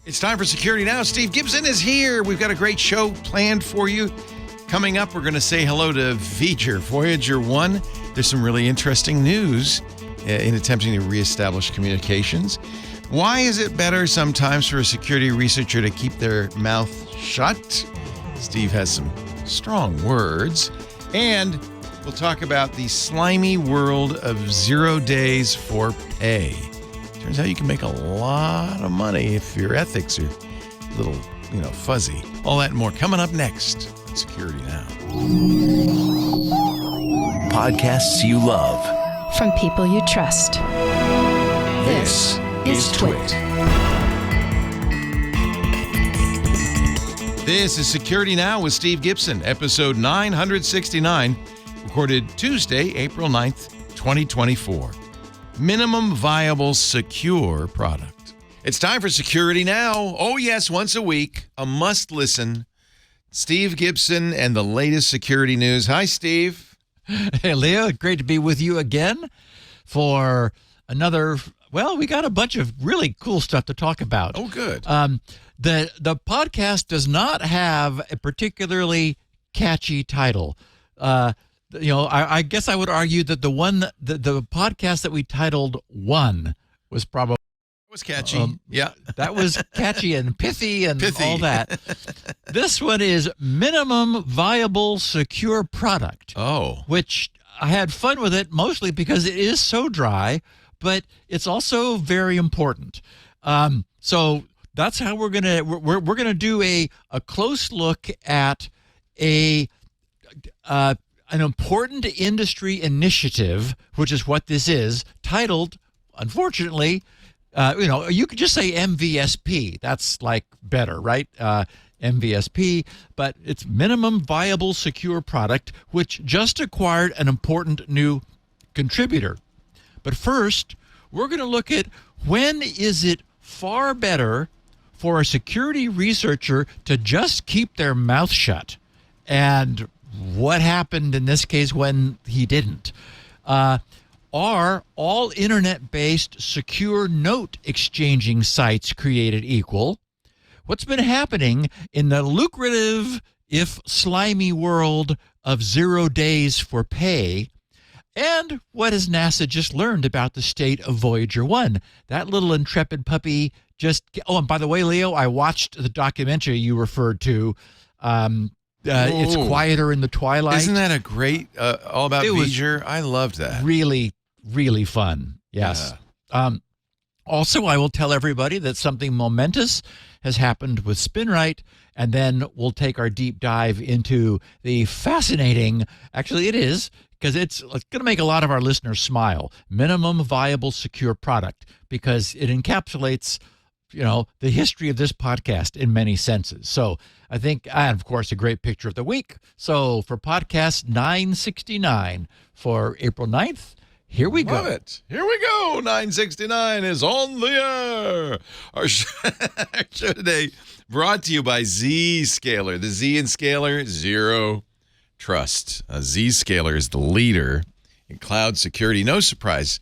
It's time for Security Now. Steve Gibson is here. We've got a great show planned for you. Coming up, we're going to say hello to Voyager 1. There's some really interesting news in attempting to reestablish communications. Why is it better sometimes for a security researcher to keep their mouth shut? Steve has some strong words. And we'll talk about the slimy world of 0 days for pay. Turns out you can make a lot of money if your ethics are a little, fuzzy. All that and more coming up next on Security Now. Podcasts you love. From people you trust. This is TWiT. This is Security Now with Steve Gibson, episode 969, recorded Tuesday, April 9th, 2024. Minimum viable secure product. It's time for Security Now. Oh, yes, once a week, a must listen. Steve Gibson and the latest security news. Hi, Steve. Hey, Leo. Great to be with you again for another. Well, we got a bunch of really cool stuff to talk about. Oh, good. The podcast does not have a particularly catchy title. I guess I would argue that the podcast that we titled One was probably It was catchy. Yeah. That was catchy and pithy and all that. This one is Minimum Viable Secure Product. Oh. Which I had fun with it mostly because it is so dry, but it's also very important. So that's how we're gonna do a close look at an important industry initiative, which is what this is, titled, unfortunately, you could just say MVSP. That's like better, right? MVSP, but it's Minimum Viable Secure Product, which just acquired an important new contributor. But first, we're going to look at when is it far better for a security researcher to just keep their mouth shut, and what happened in this case when he didn't. Are all internet-based secure note exchanging sites created equal? What's been happening in the lucrative, if slimy, world of 0 days for pay? And what has NASA just learned about the state of Voyager 1? That little intrepid puppy Oh, and by the way, Leo, I watched the documentary you referred to. It's Quieter in the Twilight. Isn't that a great, all about Voyager? I loved that. Really, really fun. Yes. Yeah. Also, I will tell everybody that something momentous has happened with SpinRite, and then we'll take our deep dive into the fascinating, actually it is, because it's going to make a lot of our listeners smile, Minimum Viable Secure Product, because it encapsulates the history of this podcast in many senses. So I think, and of course, a great picture of the week. So for podcast 969 for April 9th, here we go. Love it. Here we go. 969 is on the air. Our show today brought to you by Zscaler. The Z in Scaler, zero trust. Zscaler is the leader in cloud security. No surprise,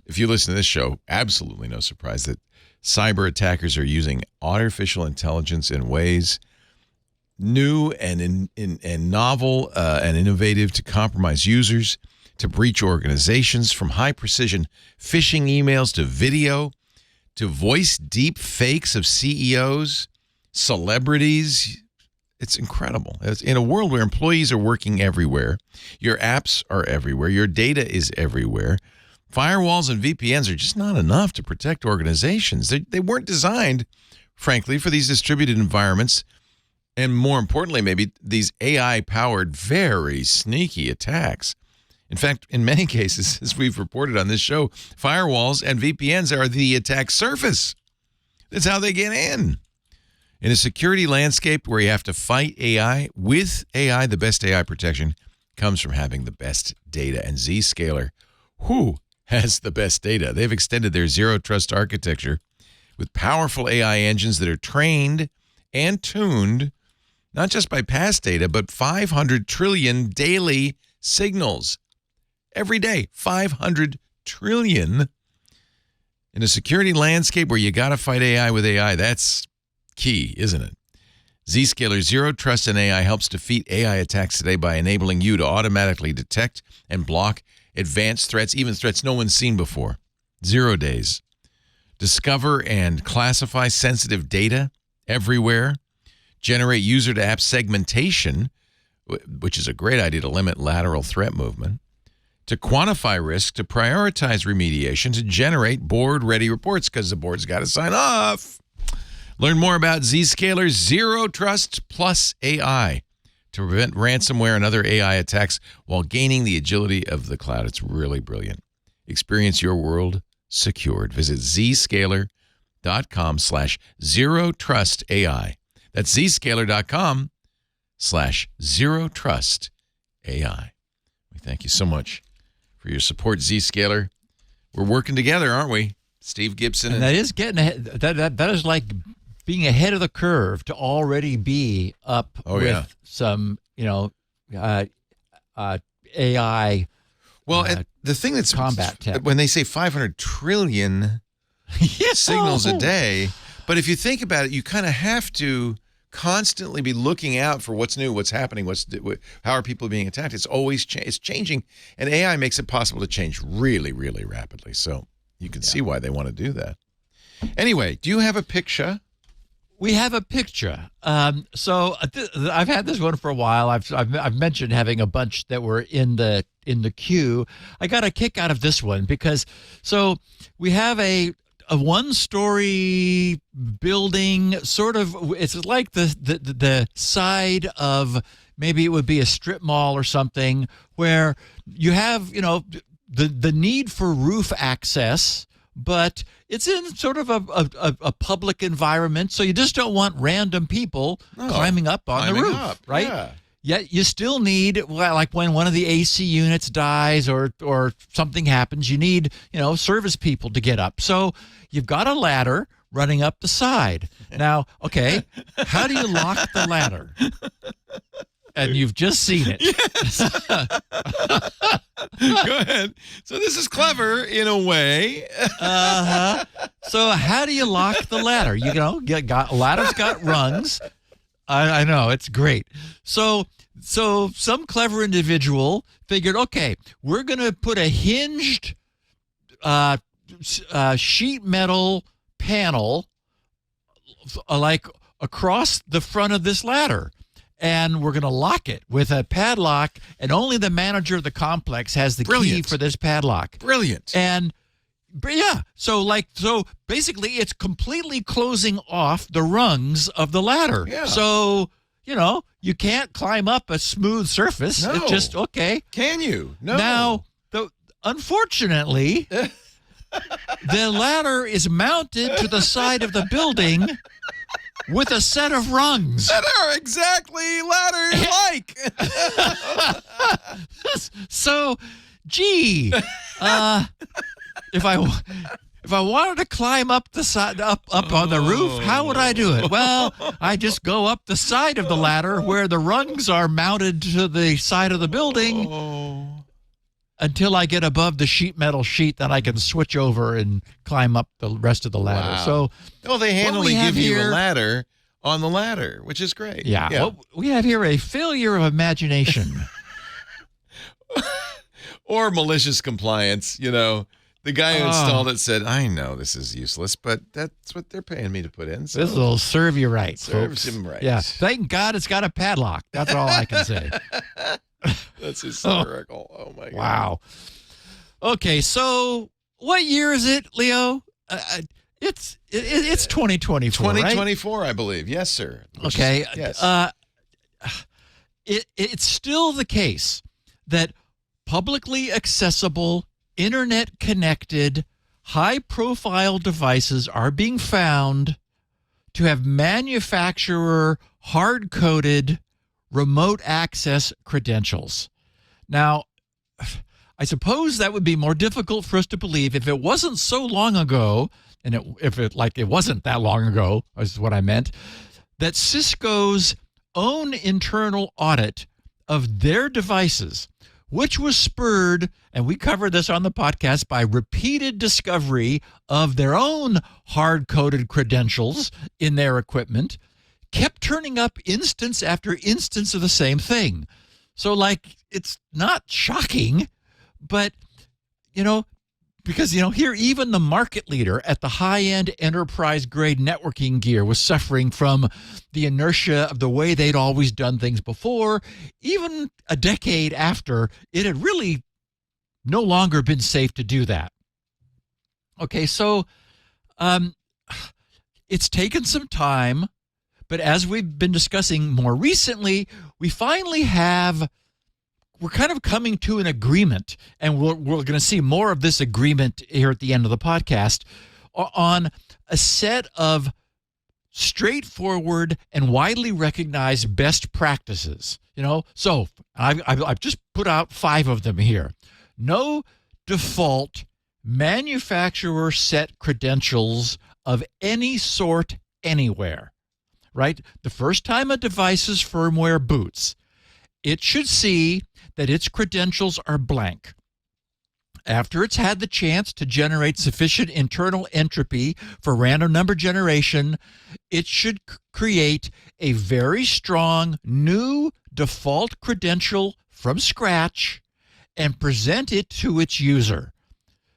if you listen to this show, absolutely no surprise that cyber attackers are using artificial intelligence in ways new and novel and innovative to compromise users, to breach organizations, from high-precision phishing emails to video, to voice deep fakes of CEOs, celebrities. It's incredible. It's in a world where employees are working everywhere, your apps are everywhere, your data is everywhere. Firewalls and VPNs are just not enough to protect organizations. They weren't designed, frankly, for these distributed environments. And more importantly, maybe these AI-powered, very sneaky attacks. In fact, in many cases, as we've reported on this show, firewalls and VPNs are the attack surface. That's how they get in. In a security landscape where you have to fight AI, with AI, the best AI protection comes from having the best data. And Zscaler, has the best data. They've extended their zero trust architecture with powerful AI engines that are trained and tuned, not just by past data, but 500 trillion daily signals. Every day, 500 trillion. In a security landscape where you got to fight AI with AI, that's key, isn't it? Zscaler Zero Trust in AI helps defeat AI attacks today by enabling you to automatically detect and block advanced threats, even threats no one's seen before. 0 days. Discover and classify sensitive data everywhere. Generate user-to-app segmentation, which is a great idea to limit lateral threat movement. To quantify risk, to prioritize remediation, to generate board-ready reports, because the board's got to sign off. Learn more about Zscaler Zero Trust plus AI to prevent ransomware and other AI attacks while gaining the agility of the cloud. It's really brilliant. Experience your world secured. Visit zscaler.com/zerotrustai. That's zscaler.com/zerotrustai. We thank you so much for your support, Zscaler. We're working together, aren't we? Steve Gibson. And that is getting ahead. That is like being ahead of the curve to already be up with some, AI. Well, and the thing that's combat tech. When they say 500 trillion signals a day, but if you think about it, you kind of have to constantly be looking out for what's new, what's happening, how are people being attacked. It's always it's changing, and AI makes it possible to change really, really rapidly. So you can see why they want to do that. Anyway, do you have a picture? We have a picture. So I've had this one for a while. I've mentioned having a bunch that were in the queue. I got a kick out of this one because we have a one-story building, sort of. It's like the side of, maybe it would be a strip mall or something, where you have the need for roof access, but it's in sort of a public environment, so you just don't want random people climbing up on the roof, right? Yeah. Yet you still need, like when one of the AC units dies or something happens, you need, service people to get up. So you've got a ladder running up the side. Now, okay, how do you lock the ladder? And you've just seen it. Yes. Go ahead. So this is clever in a way. So how do you lock the ladder? Ladder's got rungs. I know, it's great. So some clever individual figured, okay, we're going to put a hinged sheet metal panel like across the front of this ladder. And we're going to lock it with a padlock, and only the manager of the complex has the key for this padlock. Brilliant. And so basically it's completely closing off the rungs of the ladder. Yeah. So, you can't climb up a smooth surface. No. It's just, okay. Can you? No. Now, unfortunately, the ladder is mounted to the side of the building with a set of rungs that are exactly ladder-like. So, if I wanted to climb up the side, up on the roof, how would I do it? Well, I just go up the side of the ladder where the rungs are mounted to the side of the building until I get above the sheet metal sheet. Then I can switch over and climb up the rest of the ladder. Wow. So, they handily give you a ladder on the ladder, which is great. Yeah. Well, we have here a failure of imagination. Or malicious compliance, The guy who installed it said, I know this is useless, but that's what they're paying me to put in. So this will serve you right, serves folks. him right. Yeah. Thank God it's got a padlock. That's all I can say. That's hysterical. Oh, my God. Wow. Okay, so what year is it, Leo? It's 2024, 2024, right? I believe. Yes, sir. Okay. Yes. It's still the case that publicly accessible, internet-connected, high-profile devices are being found to have manufacturer hard-coded remote access credentials. Now, I suppose that would be more difficult for us to believe if it wasn't so long ago, and it wasn't that long ago, is what I meant, that Cisco's own internal audit of their devices which was spurred, and we covered this on the podcast, by repeated discovery of their own hard-coded credentials in their equipment, kept turning up instance after instance of the same thing. So, like, it's not shocking, but, because, here even the market leader at the high-end enterprise-grade networking gear was suffering from the inertia of the way they'd always done things before, even a decade after it had really no longer been safe to do that. Okay, so it's taken some time, but as we've been discussing more recently, we're kind of coming to an agreement, and we're going to see more of this agreement here at the end of the podcast, on a set of straightforward and widely recognized best practices. So I've just put out 5 of them here. No default manufacturer set credentials of any sort anywhere, right? The first time a device's firmware boots, it should see that its credentials are blank. After it's had the chance to generate sufficient internal entropy for random number generation, it should create a very strong new default credential from scratch and present it to its user.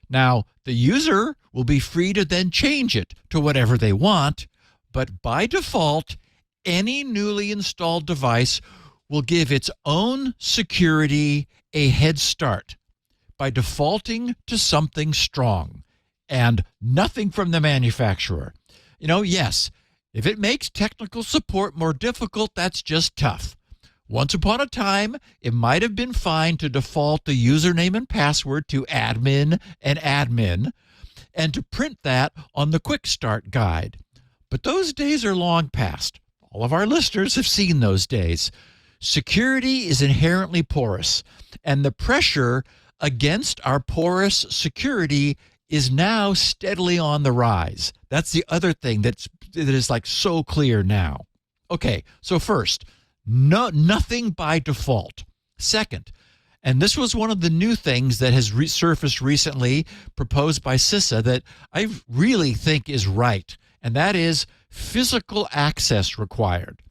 Now, the user will be free to then change it to whatever they want, but by default, any newly installed device will give its own security a head start by defaulting to something strong and nothing from the manufacturer. Yes, if it makes technical support more difficult, that's just tough. Once upon a time, it might have been fine to default the username and password to admin and admin and to print that on the quick start guide. But those days are long past. All of our listeners have seen those days. Security is inherently porous, and the pressure against our porous security is now steadily on the rise. That's the other thing that is like so clear now. Okay, so first, nothing by default. Second, and this was one of the new things that has resurfaced recently, proposed by CISA, that I really think is right, and that is physical access required.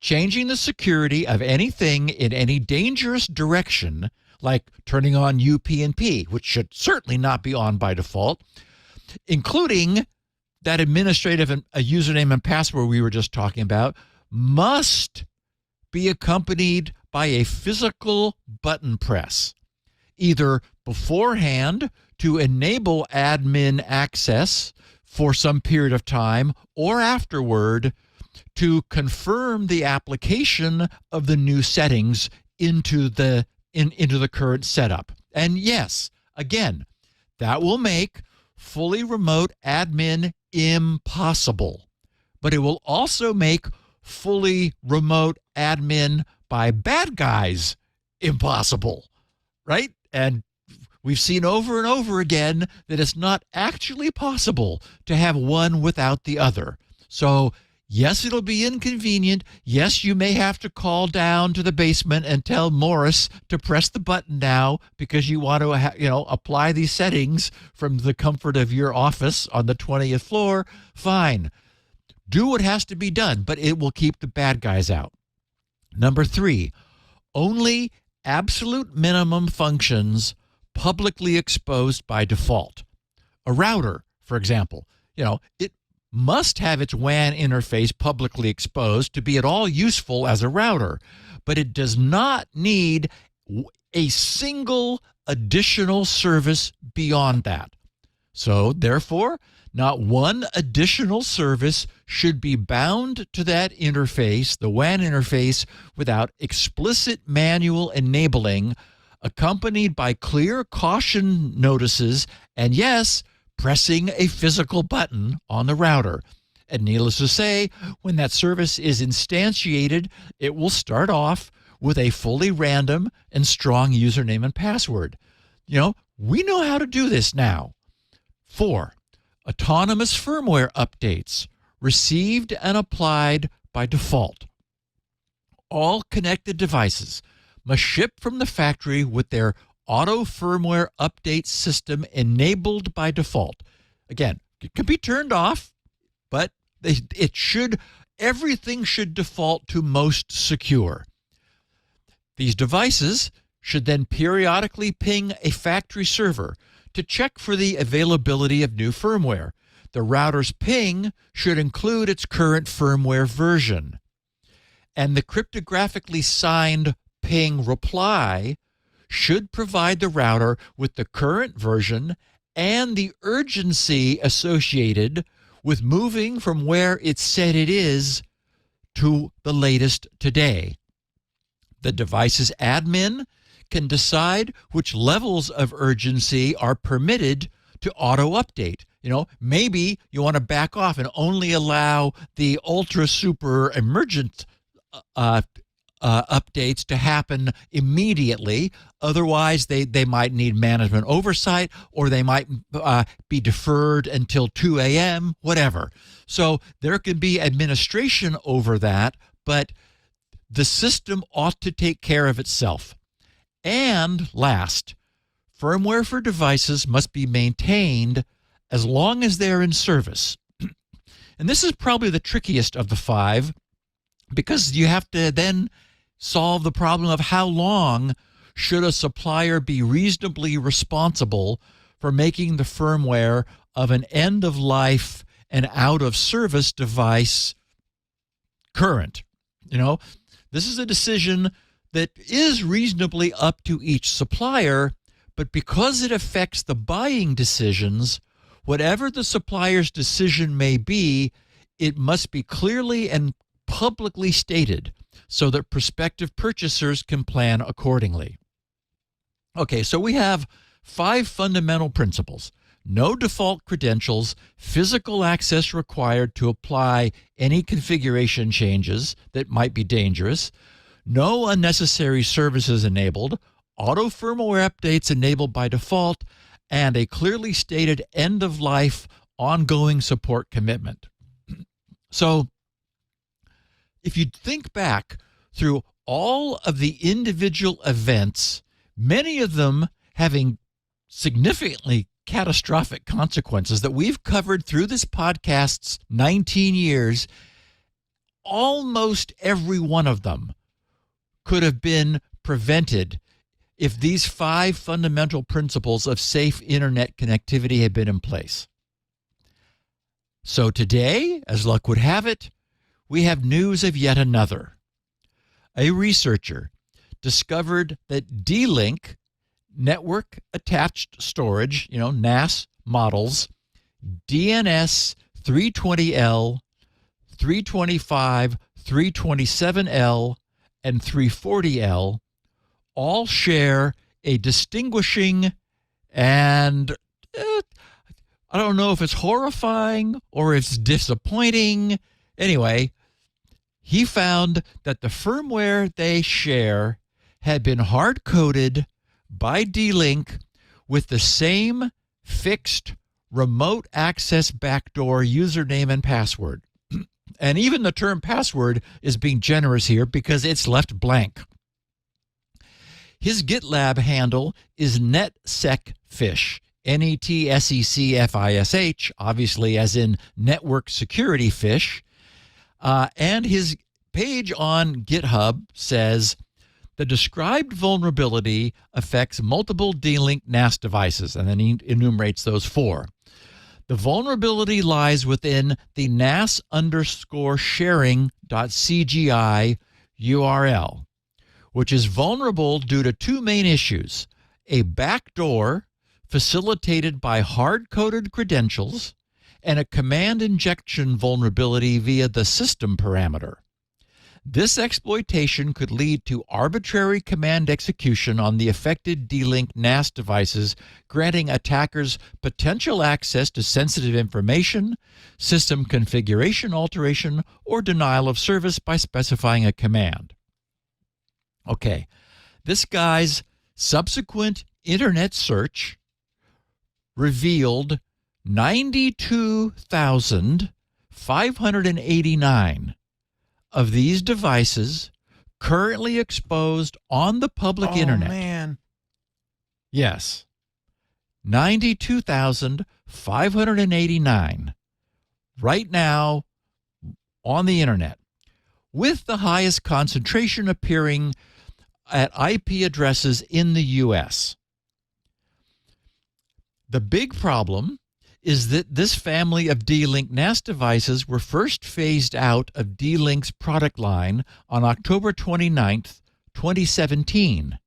Changing the security of anything in any dangerous direction, like turning on UP&P, which should certainly not be on by default, including that administrative and a username and password we were just talking about, must be accompanied by a physical button press, either beforehand to enable admin access for some period of time, or afterward to confirm the application of the new settings into the current setup. And yes, again, that will make fully remote admin impossible, but it will also make fully remote admin by bad guys impossible, right? And we've seen over and over again that it's not actually possible to have one without the other. So yes, it'll be inconvenient. Yes, you may have to call down to the basement and tell Morris to press the button now because you want to, apply these settings from the comfort of your office on the 20th floor. Fine. Do what has to be done, but it will keep the bad guys out. Number 3, only absolute minimum functions publicly exposed by default. A router, for example, it must have its WAN interface publicly exposed to be at all useful as a router, but it does not need a single additional service beyond that. So, therefore, not one additional service should be bound to that interface, the WAN interface, without explicit manual enabling, accompanied by clear caution notices, and yes, pressing a physical button on the router. And needless to say, when that service is instantiated, it will start off with a fully random and strong username and password. We know how to do this now. 4, autonomous firmware updates received and applied by default. All connected devices must ship from the factory with their auto firmware update system enabled by default. Again, it can be turned off, but everything should default to most secure. These devices should then periodically ping a factory server to check for the availability of new firmware. The router's ping should include its current firmware version. And the cryptographically signed ping reply should provide the router with the current version and the urgency associated with moving from where it said it is to the latest today. The device's admin can decide which levels of urgency are permitted to auto-update. Maybe you want to back off and only allow the ultra super emergent updates to happen immediately. Otherwise, they might need management oversight, or they might be deferred until 2 a.m., whatever. So there can be administration over that, but the system ought to take care of itself. And last, firmware for devices must be maintained as long as they're in service. And this is probably the trickiest of the 5, because you have to then solve the problem of how long should a supplier be reasonably responsible for making the firmware of an end-of-life and out-of-service device current. This is a decision that is reasonably up to each supplier, but because it affects the buying decisions, whatever the supplier's decision may be, it must be clearly and publicly stated so that prospective purchasers can plan accordingly. Okay, so we have 5 fundamental principles. No default credentials, physical access required to apply any configuration changes that might be dangerous, no unnecessary services enabled, auto firmware updates enabled by default, and a clearly stated end-of-life ongoing support commitment. So if you think back through all of the individual events, many of them having significantly catastrophic consequences that we've covered through this podcast's 19 years, almost every one of them could have been prevented if these 5 fundamental principles of safe internet connectivity had been in place. So today, as luck would have it, we have news of yet another. A researcher discovered that D-Link network attached storage, NAS models, DNS 320L, 325, 327L, and 340L all share a distinguishing and I don't know if it's horrifying or it's disappointing. Anyway, he found that the firmware they share had been hard-coded by D-Link with the same fixed remote access backdoor username and password. And even the term password is being generous here because it's left blank. His GitLab handle is NetSecFish, NETSECFISH, obviously as in network security fish. And his page on GitHub says, the described vulnerability affects multiple D-Link NAS devices, and then he enumerates those 4. The vulnerability lies within the nas_sharing.cgi URL, which is vulnerable due to 2 main issues: a backdoor facilitated by hard-coded credentials and a command injection vulnerability via the system parameter. This exploitation could lead to arbitrary command execution on the affected D-Link NAS devices, granting attackers potential access to sensitive information, system configuration alteration, or denial of service by specifying a command. Okay, this guy's subsequent internet search revealed 92,589 of these devices currently exposed on the public internet. Man. Yes. 92,589 right now on the internet, with the highest concentration appearing at IP addresses in the U.S. The big problem is that this family of Dlink NAS devices were first phased out of Dlink's product line on October 29th, 2017.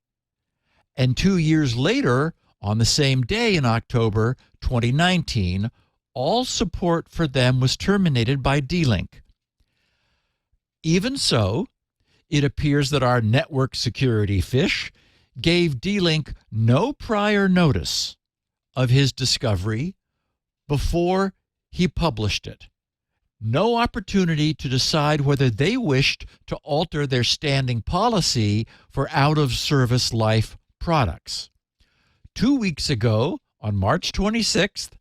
And 2 years later, on the same day in October 2019, all support for them was terminated by Dlink. Even so, it appears that our network security fish gave Dlink no prior notice of his discovery before he published it. No opportunity to decide whether they wished to alter their standing policy for out-of-service life products. 2 weeks ago, on March 26th,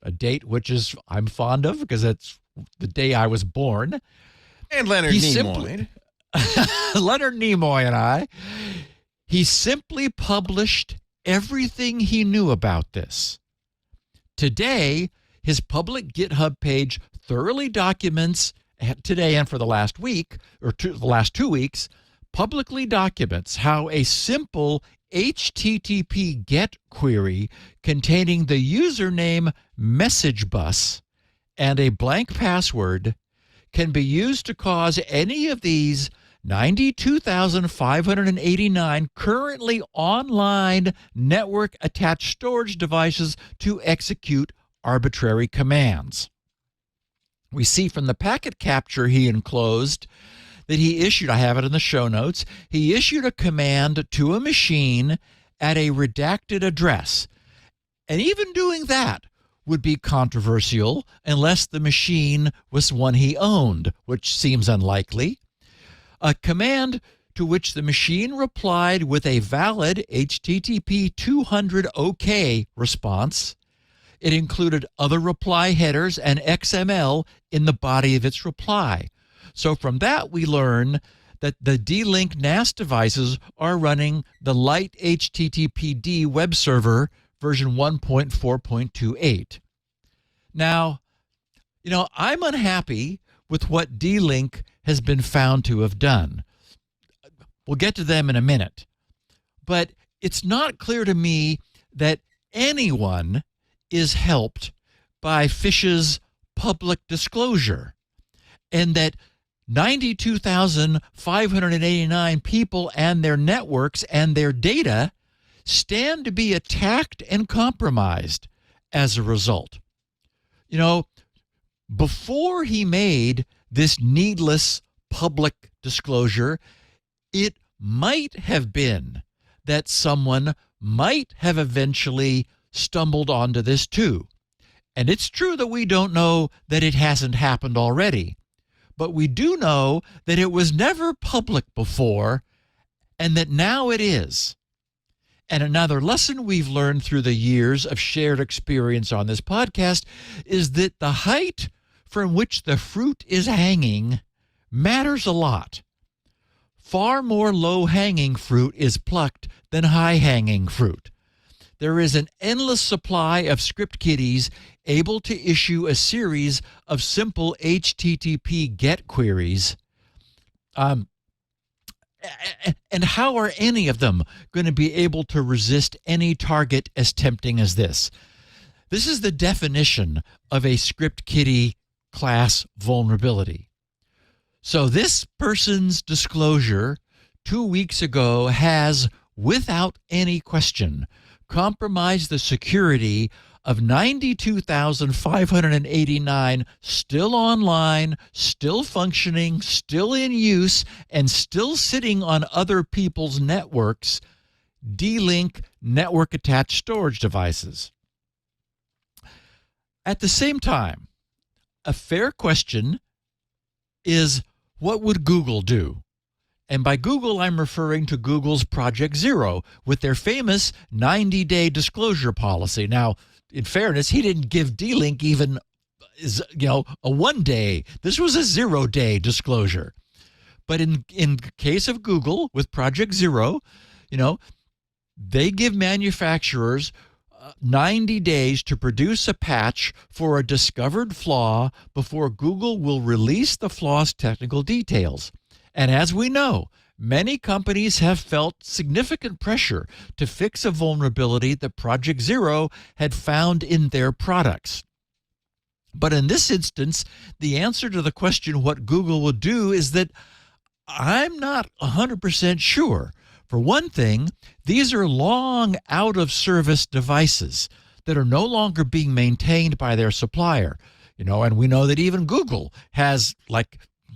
a date which I'm fond of because it's the day I was born. And Leonard Nimoy. Leonard Nimoy and I. He simply published everything he knew about this. Today, his public GitHub page thoroughly documents, today and for the last week, or the last 2 weeks, publicly documents how a simple HTTP GET query containing the username message bus and a blank password can be used to cause any of these 92,589 currently online network-attached storage devices to execute arbitrary commands. We see from the packet capture he enclosed that he issued, I have it in the show notes, he issued a command to a machine at a redacted address. And even doing that would be controversial unless the machine was one he owned, which seems unlikely. A command to which the machine replied with a valid HTTP 200 OK response. It included other reply headers and XML in the body of its reply. So from that, we learn that the Dlink NAS devices are running the Lite HTTPD web server version 1.4.28. Now, I'm unhappy with what Dlink has been found to have done. We'll get to them in a minute. But it's not clear to me that anyone is helped by Fish's public disclosure, and that 92,589 people and their networks and their data stand to be attacked and compromised as a result. Before he made this needless public disclosure, it might have been that someone might have eventually stumbled onto this too. And it's true that we don't know that it hasn't happened already, but we do know that it was never public before and that now it is. And another lesson we've learned through the years of shared experience on this podcast is that the height from which the fruit is hanging matters a lot. Far more low-hanging fruit is plucked than high-hanging fruit. There is an endless supply of script kiddies able to issue a series of simple HTTP GET queries. And how are any of them going to be able to resist any target as tempting as this? This is the definition of a script kiddie class vulnerability. So this person's disclosure 2 weeks ago has, without any question, compromised the security of 92,589 still online, still functioning, still in use, and still sitting on other people's networks, Dlink network-attached storage devices. At the same time, a fair question is, what would Google do? And by Google, I'm referring to Google's Project Zero with their famous 90-day disclosure policy. Now, in fairness, he didn't give Dlink even, a 1 day. This was a 0-day disclosure. But in case of Google with Project Zero, they give manufacturers 90 days to produce a patch for a discovered flaw before Google will release the flaw's technical details. And as we know, many companies have felt significant pressure to fix a vulnerability that Project Zero had found in their products. But in this instance, the answer to the question what Google will do is that I'm not 100% sure. For one thing, these are long out-of-service devices that are no longer being maintained by their supplier. And we know that even Google has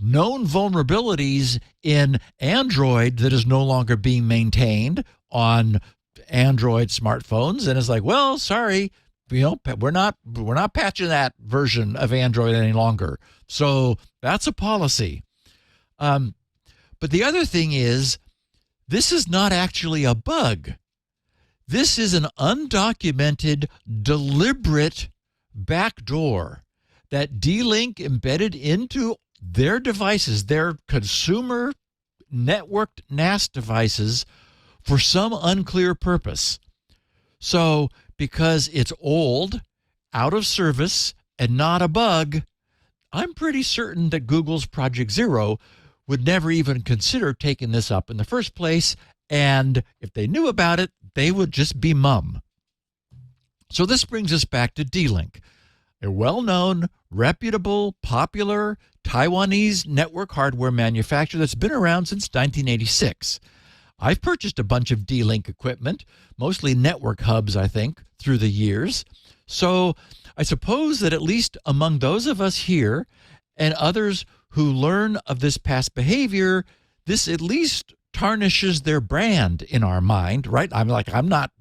known vulnerabilities in Android that is no longer being maintained on Android smartphones, and it's well, sorry, we're not patching that version of Android any longer. So that's a policy. But the other thing is, this is not actually a bug. This is an undocumented, deliberate backdoor that Dlink embedded into their devices, their consumer networked NAS devices, for some unclear purpose. So because it's old, out of service, and not a bug, I'm pretty certain that Google's Project Zero would never even consider taking this up in the first place, and if they knew about it, they would just be mum. So this brings us back to Dlink, a well-known, reputable, popular Taiwanese network hardware manufacturer that's been around since 1986. I've purchased a bunch of Dlink equipment, mostly network hubs, I think, through the years. So I suppose that at least among those of us here and others who learn of this past behavior, this at least tarnishes their brand in our mind, right? I'm not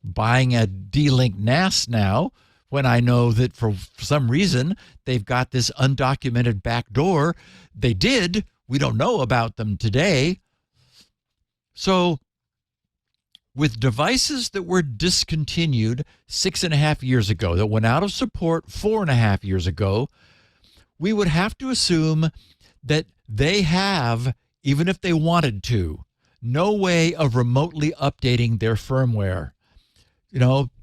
buying a Dlink NAS now when I know that for some reason they've got this undocumented backdoor. They did. We don't know about them today. So with devices that were discontinued 6.5 years ago, that went out of support 4.5 years ago, we would have to assume that they have, even if they wanted to, no way of remotely updating their firmware.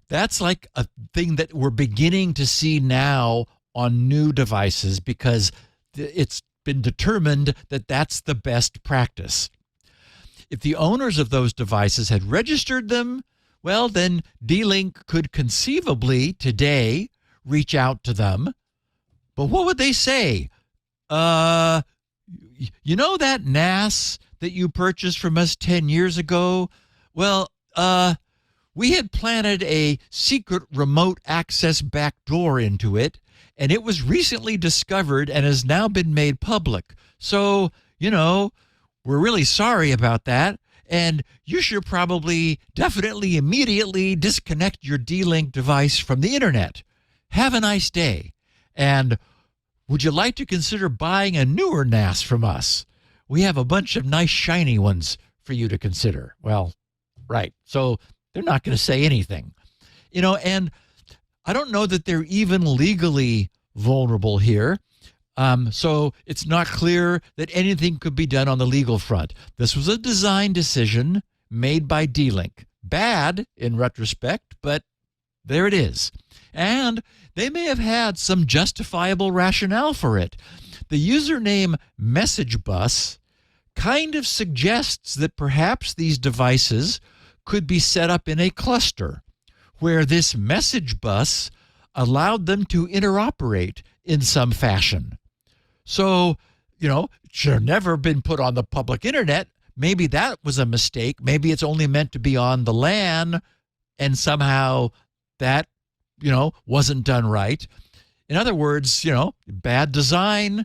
That's like a thing that we're beginning to see now on new devices because it's been determined that that's the best practice. If the owners of those devices had registered them, well, then Dlink could conceivably today reach out to them. But what would they say? That NAS that you purchased from us 10 years ago? Well, we had planted a secret remote access backdoor into it, and it was recently discovered and has now been made public. So, we're really sorry about that, and you should probably definitely immediately disconnect your Dlink device from the internet. Have a nice day. And would you like to consider buying a newer NAS from us? We have a bunch of nice shiny ones for you to consider. Well, right. So they're not going to say anything. And I don't know that they're even legally vulnerable here. So it's not clear that anything could be done on the legal front. This was a design decision made by Dlink. Bad in retrospect, but there it is. And they may have had some justifiable rationale for it. The username message bus kind of suggests that perhaps these devices could be set up in a cluster where this message bus allowed them to interoperate in some fashion. So, should have never been put on the public internet. Maybe that was a mistake. Maybe it's only meant to be on the LAN, and somehow that, wasn't done right. In other words, bad design,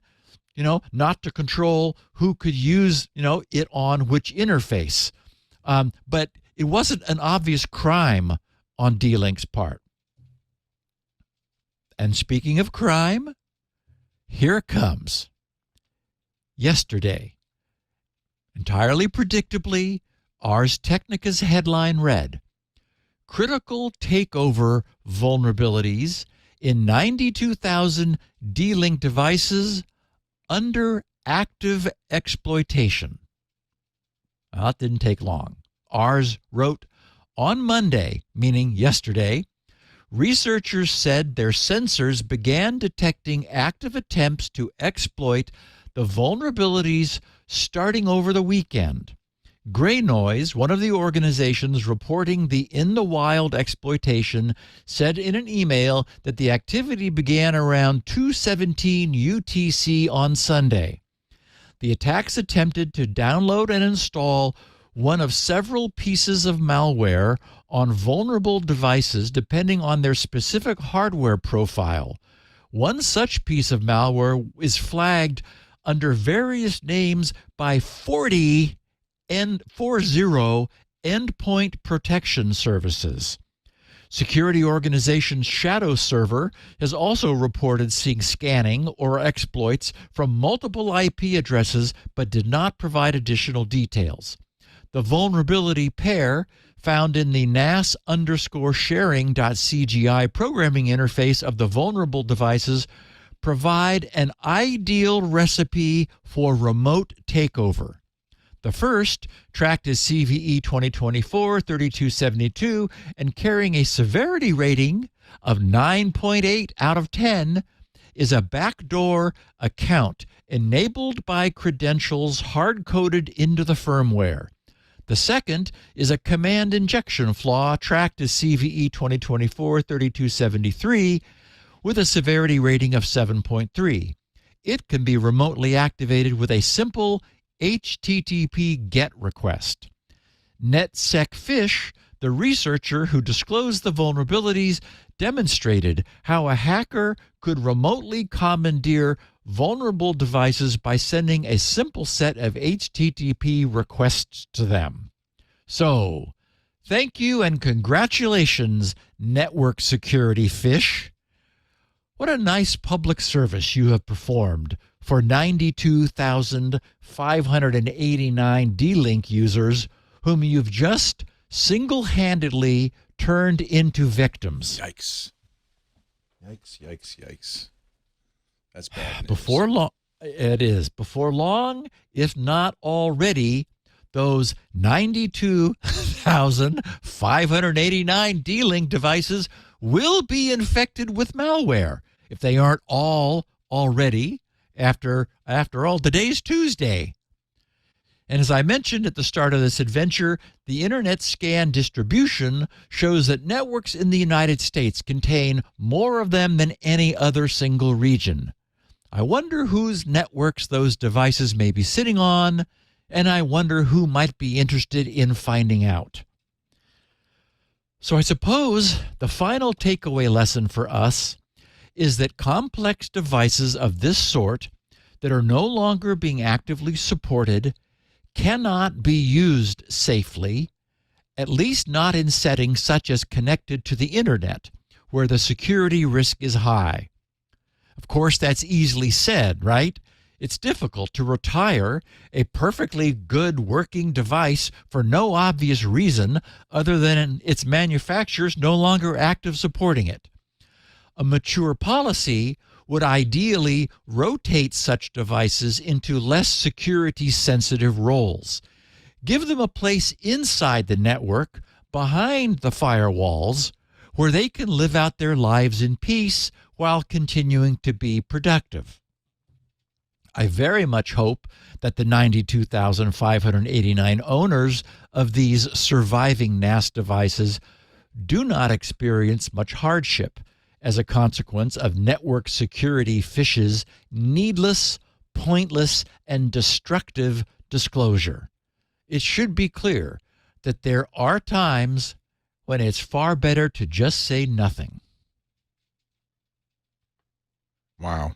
not to control who could use, it on which interface. But it wasn't an obvious crime on Dlink's part. And speaking of crime, here it comes. Yesterday, entirely predictably, Ars Technica's headline read, "Critical takeover vulnerabilities in 92,000 Dlink devices under active exploitation. Well, it didn't take long. Ars wrote, on Monday, meaning yesterday, researchers said their sensors began detecting active attempts to exploit the vulnerabilities starting over the weekend. Gray Noise, one of the organizations reporting the in the wild exploitation, said in an email that the activity began around 2:17 UTC on Sunday. The attacks attempted to download and install one of several pieces of malware on vulnerable devices depending on their specific hardware profile. One such piece of malware is flagged under various names by 40 endpoint protection services. Security organization Shadow Server has also reported seeing scanning or exploits from multiple IP addresses but did not provide additional details. The vulnerability pair found in the NAS_sharing.cgi programming interface of the vulnerable devices provide an ideal recipe for remote takeover. The first, tracked as CVE 2024-3272 and carrying a severity rating of 9.8 out of 10, is a backdoor account enabled by credentials hard-coded into the firmware. The second is a command injection flaw tracked as CVE 2024-3273 with a severity rating of 7.3. It can be remotely activated with a simple HTTP GET request. NetSecFish, the researcher who disclosed the vulnerabilities, demonstrated how a hacker could remotely commandeer vulnerable devices by sending a simple set of HTTP requests to them. So, thank you and congratulations, network security fish. What a nice public service you have performed for 92,589 Dlink users whom you've just single-handedly turned into victims. Yikes. Yikes, yikes, yikes. That's bad news. Before long, it is. Before long, if not already, those 92,589 Dlink devices will be infected with malware if they aren't all already. After all, today's Tuesday. And as I mentioned at the start of this adventure, the Internet Scan distribution shows that networks in the United States contain more of them than any other single region. I wonder whose networks those devices may be sitting on, and I wonder who might be interested in finding out. So I suppose the final takeaway lesson for us is that complex devices of this sort that are no longer being actively supported cannot be used safely, at least not in settings such as connected to the internet, where the security risk is high. Of course, that's easily said, right? It's difficult to retire a perfectly good working device for no obvious reason other than its manufacturers no longer active supporting it. A mature policy would ideally rotate such devices into less security-sensitive roles. Give them a place inside the network, behind the firewalls, where they can live out their lives in peace while continuing to be productive. I very much hope that the 92,589 owners of these surviving NAS devices do not experience much hardship as a consequence of network security fish's needless, pointless, and destructive disclosure. It should be clear that there are times when it's far better to just say nothing. Wow.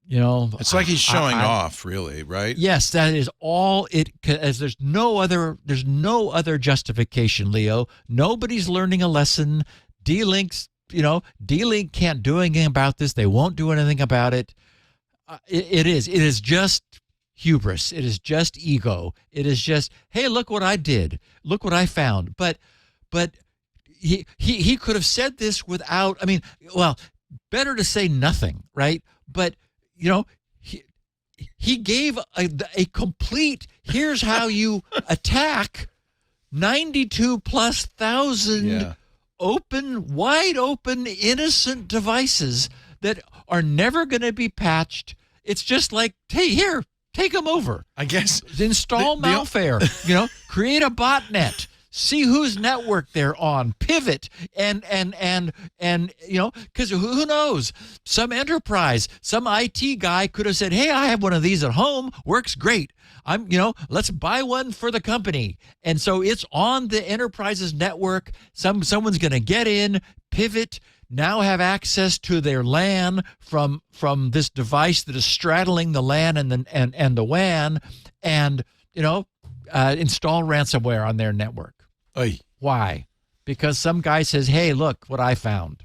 You know, It's like he's showing off, really, right? Yes, that is all it. As there's no other justification, Leo. Nobody's learning a lesson. D-Link can't do anything about this. They won't do anything about it. It is just hubris. It is just ego. It is just, hey, look what I did. Look what I found. But he could have said this without. I mean, well, better to say nothing, right? but he gave a complete, here's how you attack 92 plus thousand wide open, innocent devices that are never going to be patched. It's just like, hey, here, take them over. I guess. Install malware, create a botnet. See whose network they're on, pivot, and because who knows? Some enterprise, some IT guy could have said, "Hey, I have one of these at home, works great. Let's buy one for the company." And so it's on the enterprise's network. Someone's going to get in, pivot, now have access to their LAN from this device that is straddling the LAN and the WAN, and install ransomware on their network. Oy. Why? Because some guy says, hey, look what I found.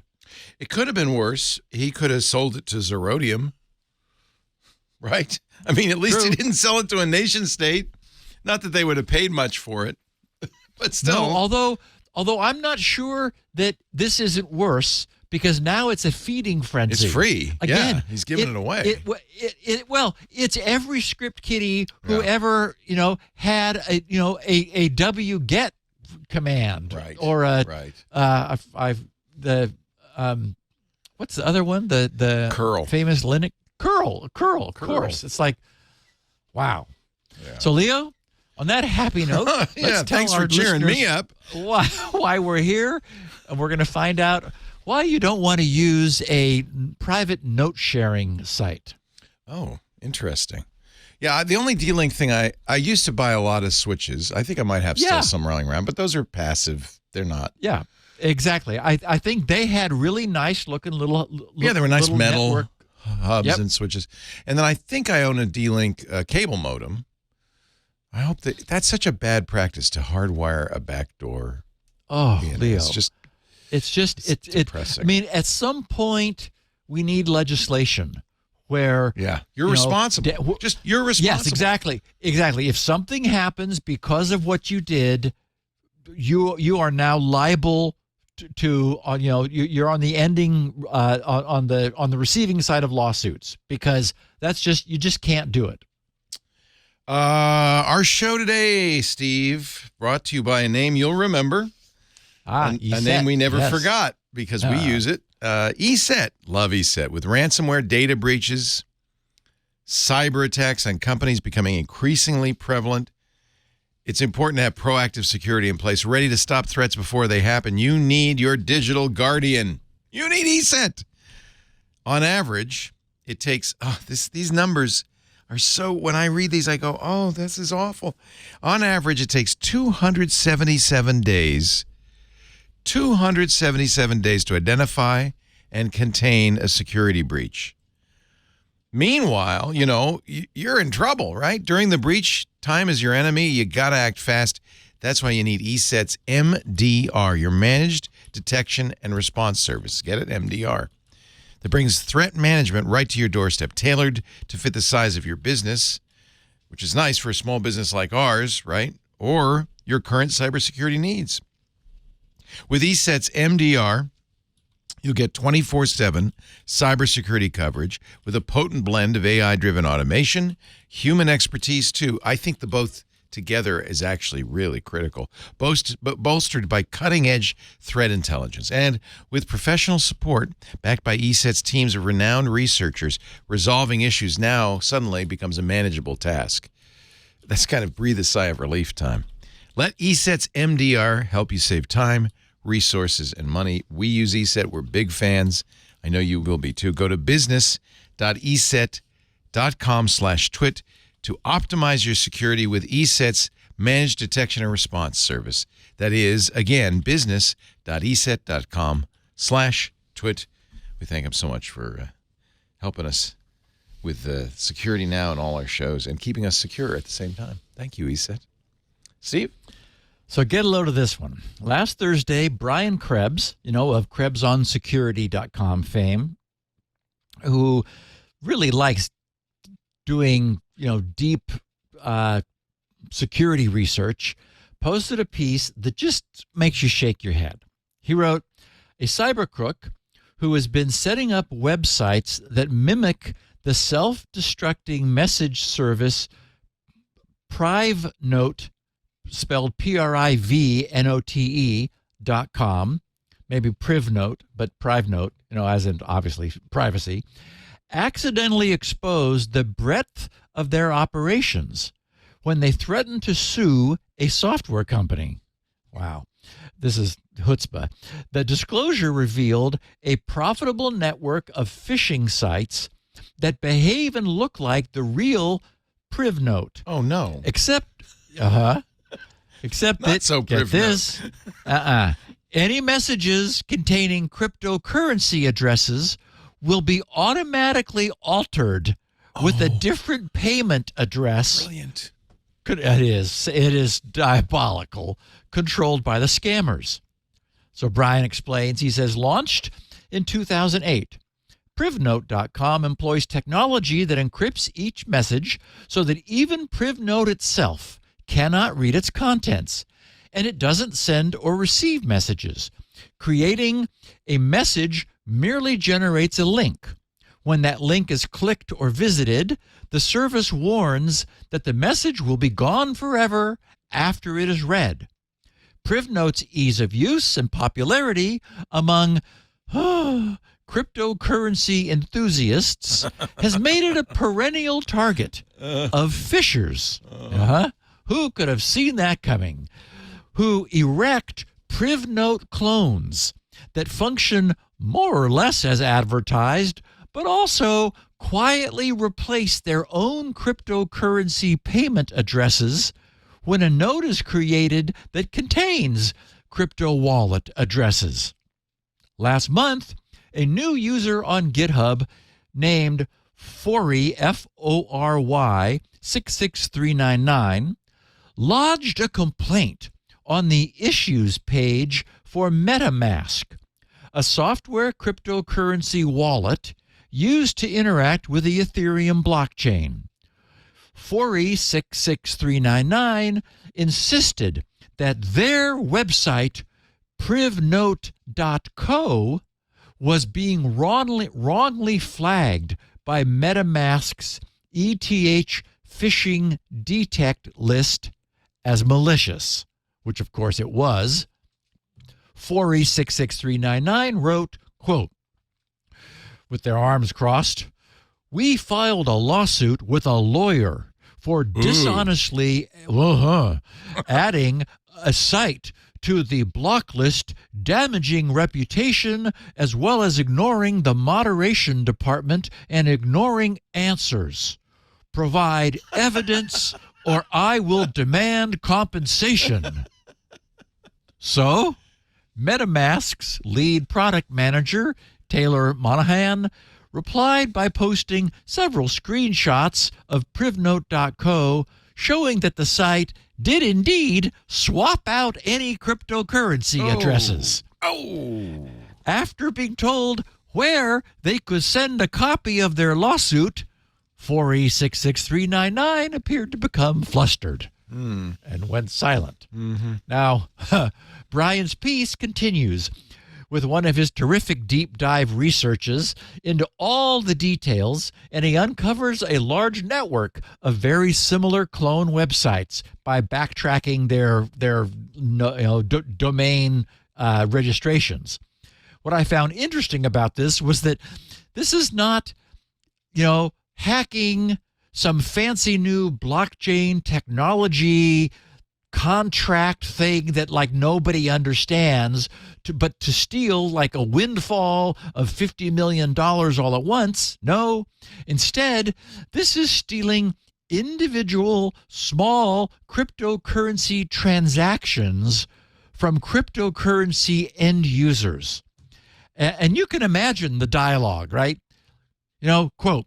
It could have been worse. He could have sold it to Zerodium, right? I mean, at least True. he didn't sell it to a nation state. Not that they would have paid much for it, but still. No, although I'm not sure that this isn't worse, because now it's a feeding frenzy. It's free. Again, he's giving it away. Well, it's every script kiddie who ever had a wget command, Right. Or a right. what's the other one? The Curl. famous Linux curl. Of course. It's like, wow. Yeah. So Leo, on that happy note, let's tell thanks our for cheering me listeners up. why we're here, and we're going to find out why you don't want to use a private note sharing site. Oh, interesting. Yeah, the only Dlink thing I used to buy a lot of switches. I think I might have still some rolling around, but those are passive. They're not. Yeah, exactly. I think they had really nice looking little they were nice metal network hubs and switches. And then I think I own a Dlink cable modem. I hope that's such a bad practice to hardwire a backdoor. Oh, Leo, it's just depressing. I mean, at some point we need legislation where you're responsible. You're responsible. Yes, exactly. If something happens because of what you did, you are now liable to you're on the ending on the receiving side of lawsuits, because you just can't do it. Our show today, Steve, brought to you by a name you'll remember. A name we never forgot because we use it. ESET. Love ESET. With ransomware, data breaches, cyber attacks on companies becoming increasingly prevalent, it's important to have proactive security in place, ready to stop threats before they happen. You need your digital guardian. You need ESET. On average, it takes, these numbers are so, when I read these, I go, oh, this is awful. On average, it takes 277 days to identify and contain a security breach. Meanwhile, you're in trouble, right? During the breach, time is your enemy. You got to act fast. That's why you need ESET's MDR, your Managed Detection and Response Service. Get it? MDR. That brings threat management right to your doorstep, tailored to fit the size of your business, which is nice for a small business like ours, right? Or your current cybersecurity needs. With ESET's MDR, you'll get 24/7 cybersecurity coverage with a potent blend of AI-driven automation, human expertise too. I think the both together is actually really critical, bolstered by cutting-edge threat intelligence. And with professional support backed by ESET's teams of renowned researchers, resolving issues now suddenly becomes a manageable task. That's kind of breathe a sigh of relief time. Let ESET's MDR help you save time, resources, and money. We use ESET. We're big fans. I know you will be too. Go to business.eset.com/twit to optimize your security with ESET's Managed Detection and Response Service. That is, again, business.eset.com/twit. We thank him so much for helping us with security now and all our shows and keeping us secure at the same time. Thank you, ESET. Steve? So get a load of this one. Last Thursday, Brian Krebs, of KrebsOnSecurity.com fame, who really likes doing, deep security research, posted a piece that just makes you shake your head. He wrote, a cyber crook who has been setting up websites that mimic the self-destructing message service Privnote, spelled Privnote.com, maybe Privnote, but Privnote, as in obviously privacy, accidentally exposed the breadth of their operations when they threatened to sue a software company. Wow, this is chutzpah. The disclosure revealed a profitable network of phishing sites that behave and look like the real Privnote. Oh, no. Except Not that, so get Privnote. this, any messages containing cryptocurrency addresses will be automatically altered with a different payment address. Brilliant. It is diabolical, controlled by the scammers. So Brian explains, he says, launched in 2008. Privnote.com employs technology that encrypts each message so that even Privnote itself cannot read its contents, and it doesn't send or receive messages. Creating a message merely generates a link. When that link is clicked or visited, the service warns that the message will be gone forever after it is read. Privnote's ease of use and popularity among cryptocurrency enthusiasts has made it a perennial target of phishers. Who could have seen that coming? Who erect Privnote clones that function more or less as advertised, but also quietly replace their own cryptocurrency payment addresses when a node is created that contains crypto wallet addresses. Last month, a new user on GitHub named Fory, Fory 66399, lodged a complaint on the issues page for MetaMask, a software cryptocurrency wallet used to interact with the Ethereum blockchain. Fory 66399 insisted that their website, Privnote.co, was being wrongly flagged by MetaMask's ETH phishing detect list as malicious, which of course it was. Fory 66399 wrote, quote, with their arms crossed, "We filed a lawsuit with a lawyer for dishonestly adding a site to the block list, damaging reputation, as well as ignoring the moderation department and ignoring answers. Provide evidence or I will demand compensation." So, MetaMask's lead product manager, Taylor Monahan, replied by posting several screenshots of Privnote.co showing that the site did indeed swap out any cryptocurrency addresses. After being told where they could send a copy of their lawsuit, 4E66399 appeared to become flustered and went silent. Now, Brian's piece continues with one of his terrific deep dive researches into all the details, and he uncovers a large network of very similar clone websites by backtracking their domain registrations. What I found interesting about this was that this is not, hacking some fancy new blockchain technology contract thing that nobody understands, but to steal like a windfall of $50 million all at once. No, instead, this is stealing individual small cryptocurrency transactions from cryptocurrency end users. And you can imagine the dialogue, right? Quote,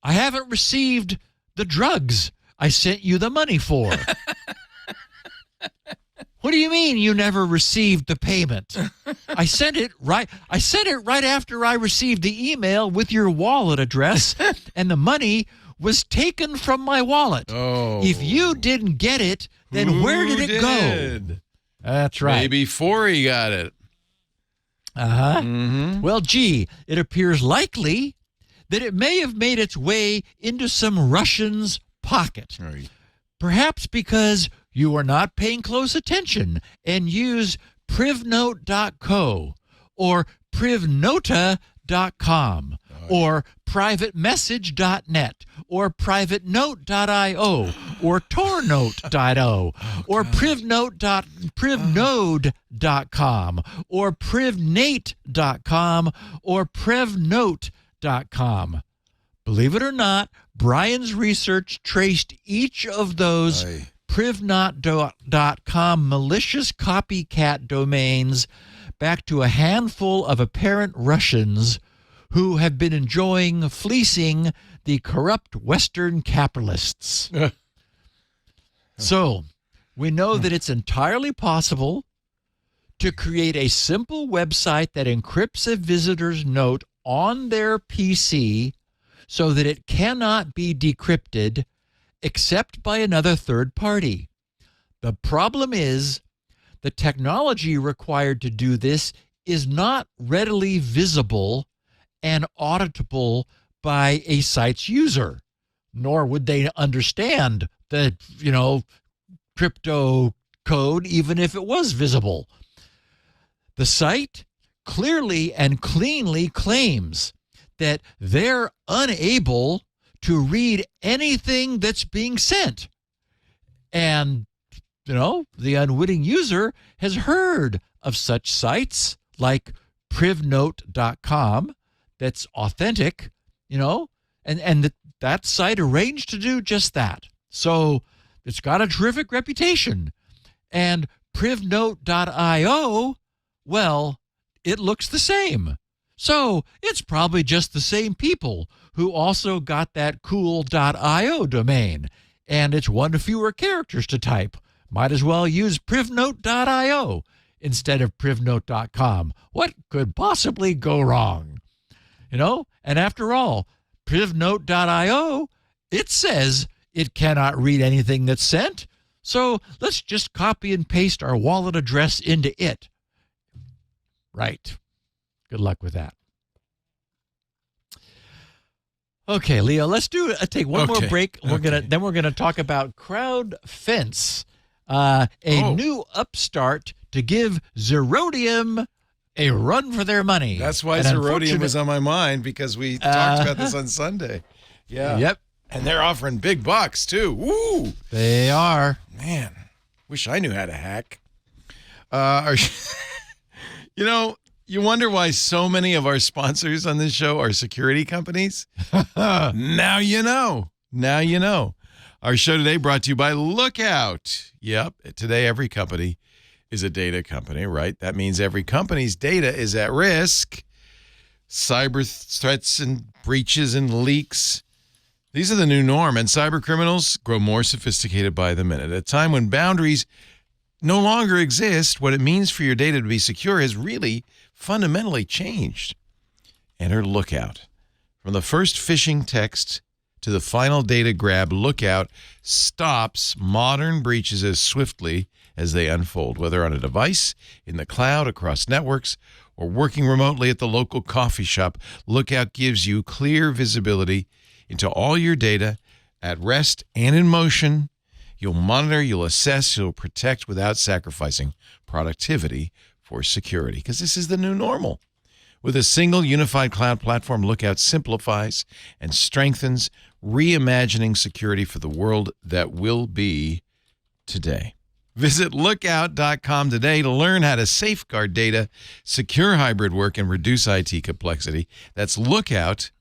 "I haven't received the drugs I sent you the money for." What do you mean you never received the payment? I sent it right after I received the email with your wallet address, and the money was taken from my wallet. If you didn't get it, then where did it go? That's right. Maybe Fory got it. Well, gee, it appears likely that it may have made its way into some Russian's pocket. Right. Perhaps because you are not paying close attention and use Privnote.co or Privnota.com or privatemessage.net or privatenote.io or tornote.io or privnode.com or privnate.com or prevnote.com. Believe it or not, Brian's research traced each of those Privnote.com malicious copycat domains back to a handful of apparent Russians who have been enjoying fleecing the corrupt Western capitalists. So, we know that it's entirely possible to create a simple website that encrypts a visitor's note on their PC so that it cannot be decrypted except by another third party. The problem is the technology required to do this is not readily visible and auditable by a site's user, nor would they understand the, crypto code even if it was visible. The site clearly and cleanly claims that they're unable to read anything that's being sent. And, the unwitting user has heard of such sites like Privnote.com that's authentic, and that site arranged to do just that. So it's got a terrific reputation. And Privnote.io, well, it looks the same. So it's probably just the same people who also got that cool.io domain. And it's one fewer characters to type. Might as well use Privnote.io instead of Privnote.com. What could possibly go wrong? And after all, Privnote.io, it says it cannot read anything that's sent. So let's just copy and paste our wallet address into it. Right. Good luck with that. Okay, Leo, let's take one more break. We're gonna talk about Crowdfense, a new upstart to give Zerodium a run for their money. That's why Zerodium was on my mind, because we talked about this on Sunday. Yeah. Yep. And they're offering big bucks too. Woo! They are. Man, wish I knew how to hack. You wonder why so many of our sponsors on this show are security companies? Now you know. Now you know. Our show today brought to you by Lookout. Yep, today every company is a data company, right? That means every company's data is at risk. Cyber threats and breaches and leaks. These are the new norm, and cyber criminals grow more sophisticated by the minute. At a time when boundaries no longer exist, what it means for your data to be secure has really fundamentally changed. Enter Lookout. From the first phishing text to the final data grab, Lookout stops modern breaches as swiftly as they unfold, whether on a device, in the cloud, across networks, or working remotely at the local coffee shop. Lookout gives you clear visibility into all your data at rest and in motion. You'll monitor, you'll assess, you'll protect without sacrificing productivity for security, because this is the new normal. With a single unified cloud platform, Lookout simplifies and strengthens, reimagining security for the world that will be today. Visit lookout.com today to learn how to safeguard data, secure hybrid work, and reduce IT complexity. That's lookout.com.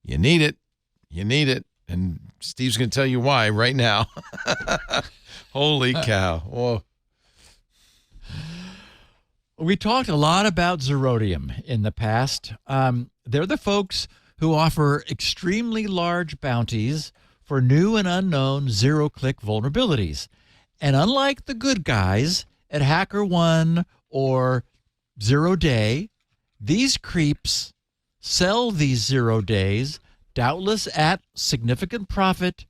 You need it. You need it. And Steve's going to tell you why right now. Holy cow. Whoa. We talked a lot about Zerodium in the past. They're the folks who offer extremely large bounties for new and unknown zero-click vulnerabilities. And unlike the good guys at HackerOne or Zero Day, these creeps sell these 0 days, doubtless at significant profit,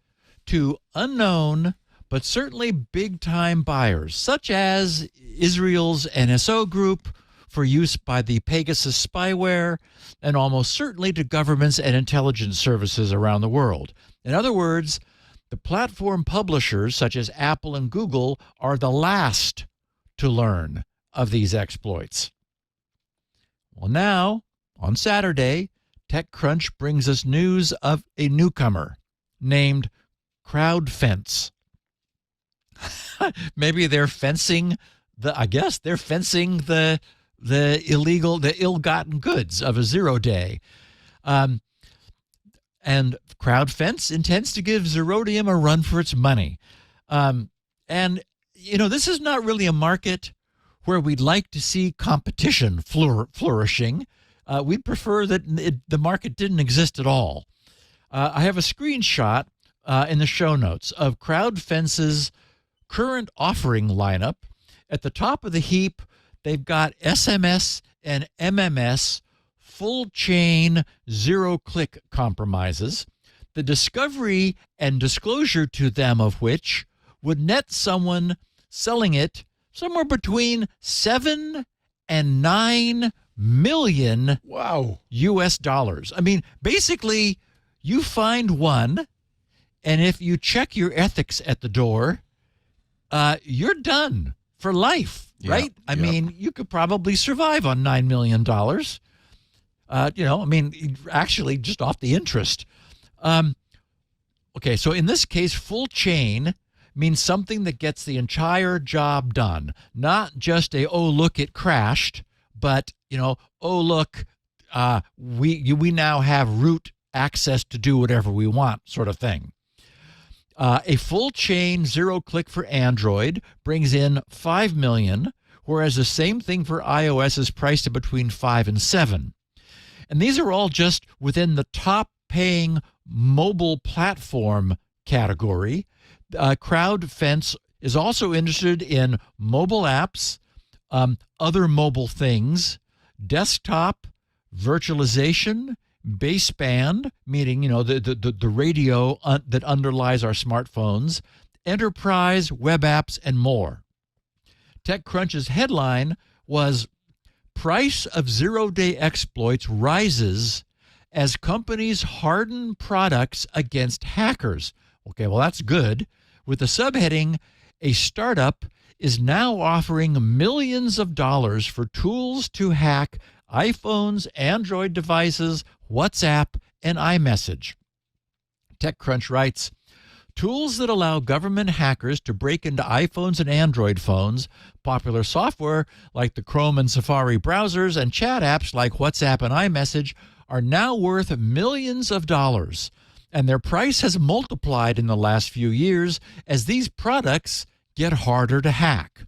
to unknown but certainly big-time buyers, such as Israel's NSO group for use by the Pegasus spyware, and almost certainly to governments and intelligence services around the world. In other words, the platform publishers such as Apple and Google are the last to learn of these exploits. Well, now, on Saturday, TechCrunch brings us news of a newcomer named Crowdfense. Maybe they're fencing the ill-gotten goods of a 0-day. And Crowdfense intends to give Zerodium a run for its money. And, this is not really a market where we'd like to see competition flourishing. We'd prefer that the market didn't exist at all. I have a screenshot in the show notes of Crowdfence's current offering lineup. At the top of the heap, they've got SMS and MMS full chain zero-click compromises, the discovery and disclosure to them of which would net someone selling it somewhere between 7 and 9 million US dollars. I mean, basically, you find one, and if you check your ethics at the door, you're done for life, right? I mean, you could probably survive on $9 million. Actually, just off the interest. Okay, so in this case, full chain means something that gets the entire job done, not just look, it crashed, but, look, we now have root access to do whatever we want sort of thing. A full chain zero-click for Android brings in $5 million, whereas the same thing for iOS is priced at between $5 and $7. And these are all just within the top-paying mobile platform category. Crowdfense is also interested in mobile apps, other mobile things, desktop, virtualization, baseband, meaning, the radio that underlies our smartphones, enterprise, web apps, and more. TechCrunch's headline was, "Price of zero-day exploits rises as companies harden products against hackers." Okay, well, that's good. With the subheading, "A startup is now offering millions of dollars for tools to hack iPhones, Android devices, WhatsApp, and iMessage." TechCrunch writes, "Tools that allow government hackers to break into iPhones and Android phones, popular software like the Chrome and Safari browsers, and chat apps like WhatsApp and iMessage are now worth millions of dollars, and their price has multiplied in the last few years as these products get harder to hack."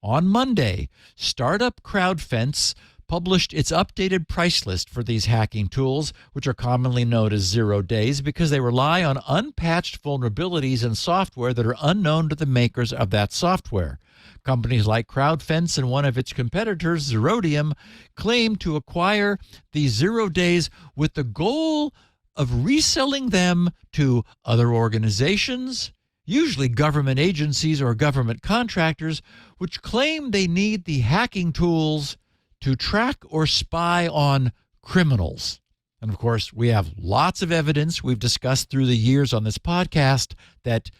On Monday, startup Crowdfense published its updated price list for these hacking tools, which are commonly known as 0 days because they rely on unpatched vulnerabilities in software that are unknown to the makers of that software. Companies like Crowdfense and one of its competitors, Zerodium, claim to acquire these 0 days with the goal of reselling them to other organizations, usually government agencies or government contractors, which claim they need the hacking tools to track or spy on criminals. And of course, we have lots of evidence we've discussed through the years on this podcast that,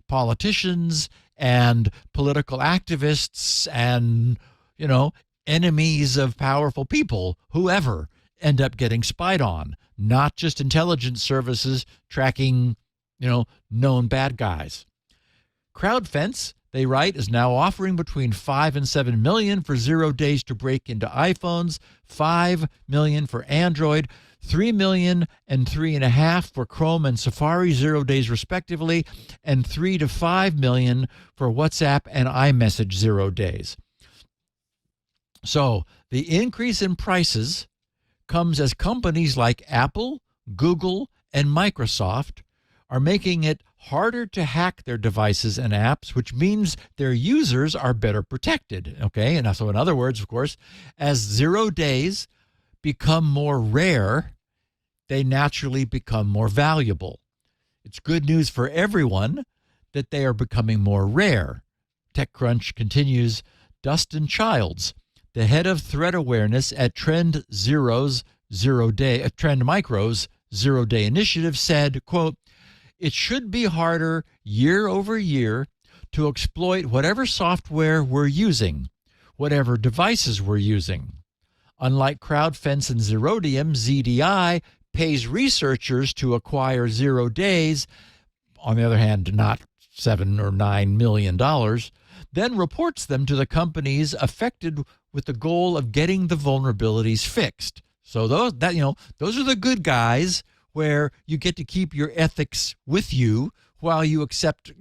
politicians and political activists and, enemies of powerful people, whoever, end up getting spied on, not just intelligence services tracking, known bad guys. Crowdfense, they write, is now offering between 5 and 7 million for 0 days to break into iPhones, 5 million for Android, 3 million and 3.5 for Chrome and Safari 0 days respectively, and 3 to 5 million for WhatsApp and iMessage 0 days. So the increase in prices comes as companies like Apple, Google, and Microsoft are making it harder to hack their devices and apps, which means their users are better protected. Okay, and so in other words, of course, as 0 days become more rare, they naturally become more valuable. It's good news for everyone that they are becoming more rare. TechCrunch continues. Dustin Childs, the head of threat awareness at Trend Micro's zero-day initiative, said, quote, "It should be harder year over year to exploit whatever software we're using, whatever devices we're using. Unlike Crowdfense and Zerodium, ZDI pays researchers to acquire 0 days, on the other hand, not $7 or $9 million, then reports them to the companies affected with the goal of getting the vulnerabilities fixed." So those are the good guys, where you get to keep your ethics with you while you accept,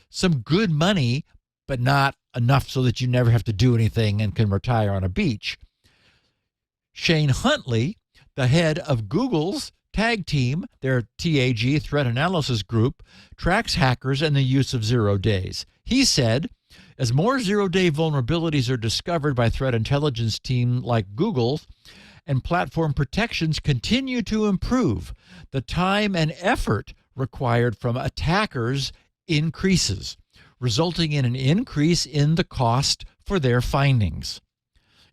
some good money, but not enough so that you never have to do anything and can retire on a beach. Shane Huntley, the head of Google's Tag Team, their TAG threat analysis group, tracks hackers and the use of 0 days. He said, as more 0-day vulnerabilities are discovered by threat intelligence teams like Google and platform protections continue to improve, the time and effort required from attackers increases, resulting in an increase in the cost for their findings.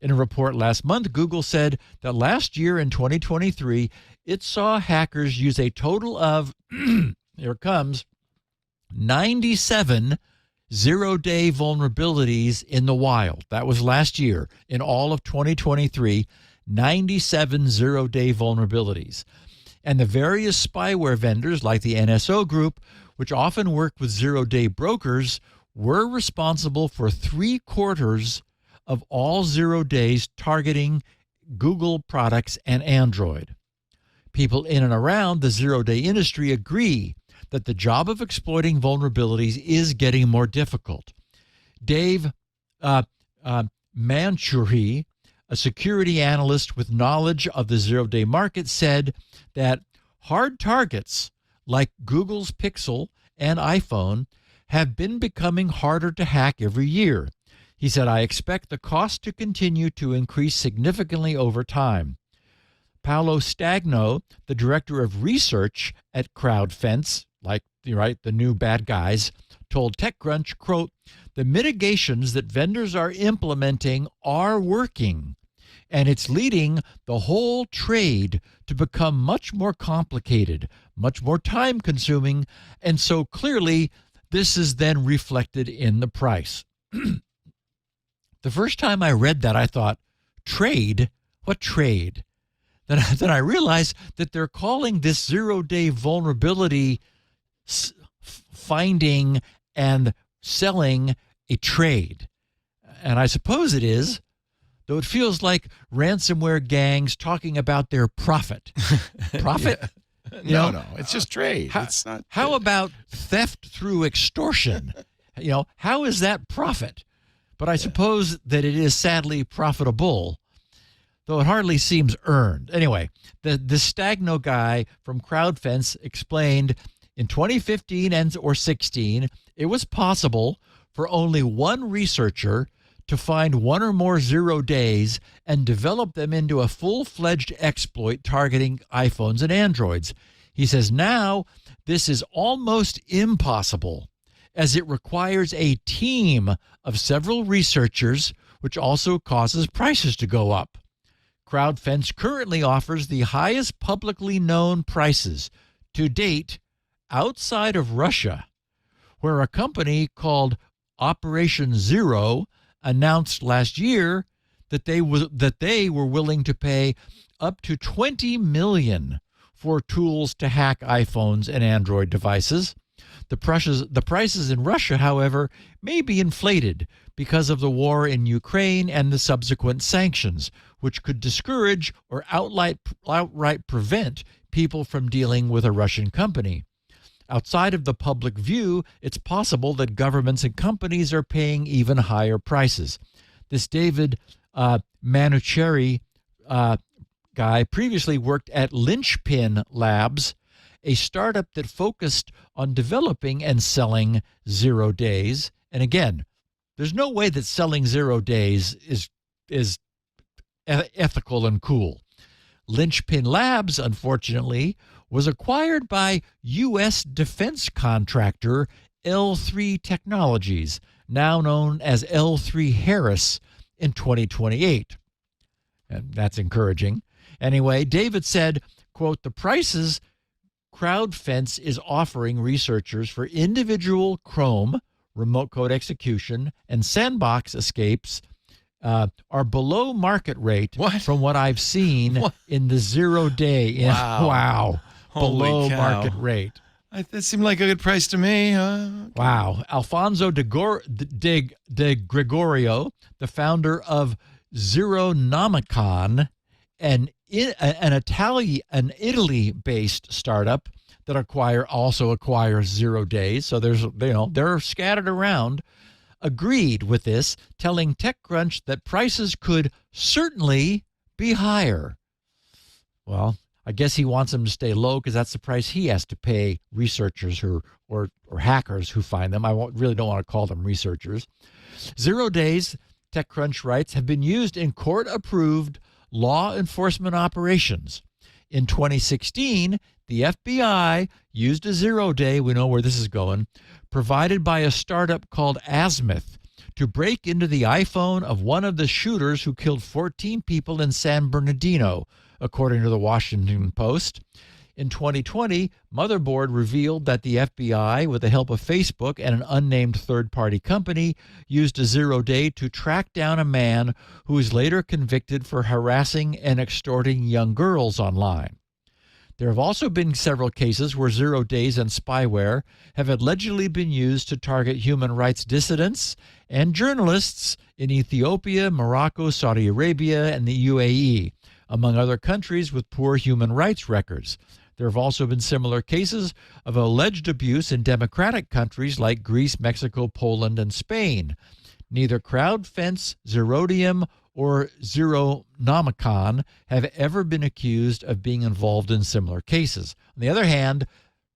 In a report last month, Google said that last year in 2023, it saw hackers use a total of, here it comes, 97 0-day vulnerabilities in the wild. That was last year. In all of 2023, 97 0-day vulnerabilities. And the various spyware vendors like the NSO Group, which often work with 0-day brokers, were responsible for 3/4 of all 0 days targeting Google products and Android. People in and around the 0-day industry agree that the job of exploiting vulnerabilities is getting more difficult. Dave Manchuri, a security analyst with knowledge of the 0-day market, said that hard targets like Google's Pixel and iPhone have been becoming harder to hack every year. He said, "I expect the cost to continue to increase significantly over time." Paolo Stagno, the director of research at Crowdfense, the new bad guys, told TechCrunch, quote, "The mitigations that vendors are implementing are working, and it's leading the whole trade to become much more complicated, much more time-consuming, and so clearly this is then reflected in the price." The first time I read that, I thought, trade? What trade? Then I realized that they're calling this 0-day vulnerability finding and selling a trade. And I suppose it is, though it feels like ransomware gangs talking about their profit. Profit? Yeah. No, it's just trade. It's not. How about theft through extortion? How is that profit? But I suppose that it is sadly profitable, though it hardly seems earned. Anyway, the Stagno guy from Crowdfense explained in 2015 or 16, it was possible for only one researcher to find one or more 0 days and develop them into a full-fledged exploit targeting iPhones and Androids. He says now this is almost impossible, as it requires a team of several researchers, which also causes prices to go up. Crowdfense currently offers the highest publicly known prices to date outside of Russia, where a company called Operation Zero announced last year that they were willing to pay up to $20 million for tools to hack iPhones and Android devices. The prices in Russia, however, may be inflated because of the war in Ukraine and the subsequent sanctions, which could discourage or outright prevent people from dealing with a Russian company. Outside of the public view, it's possible that governments and companies are paying even higher prices. This David Manucheri guy previously worked at Linchpin Labs, a startup that focused on developing and selling 0 days. And again, there's no way that selling 0 days is ethical and cool. Linchpin Labs, unfortunately, was acquired by U.S. defense contractor L3 Technologies, now known as L3 Harris, in 2028. And that's encouraging. Anyway, David said, quote, the prices Crowdfense is offering researchers for individual Chrome, remote code execution, and sandbox escapes are below market rate from what I've seen in the 0 day. Wow. Below market rate. That seemed like a good price to me. Wow. Alfonso de Gregorio, the founder of Zeronomicon, an Italy-based startup that also acquires 0 days. So they're scattered around. Agreed with this, telling TechCrunch that prices could certainly be higher. Well, I guess he wants them to stay low because that's the price he has to pay researchers or hackers who find them. Really don't want to call them researchers. 0 days, TechCrunch writes, have been used in court-approved law enforcement operations. In 2016, the FBI used a 0 day, we know where this is going, provided by a startup called Azimuth to break into the iPhone of one of the shooters who killed 14 people in San Bernardino, according to the Washington Post. In 2020, Motherboard revealed that the FBI, with the help of Facebook and an unnamed third-party company, used a 0 day to track down a man who was later convicted for harassing and extorting young girls online. There have also been several cases where 0 days and spyware have allegedly been used to target human rights dissidents and journalists in Ethiopia, Morocco, Saudi Arabia, and the UAE, among other countries with poor human rights records. There have also been similar cases of alleged abuse in democratic countries like Greece, Mexico, Poland, and Spain. Neither Crowdfense, Zerodium, or Zeronomicon have ever been accused of being involved in similar cases. On the other hand,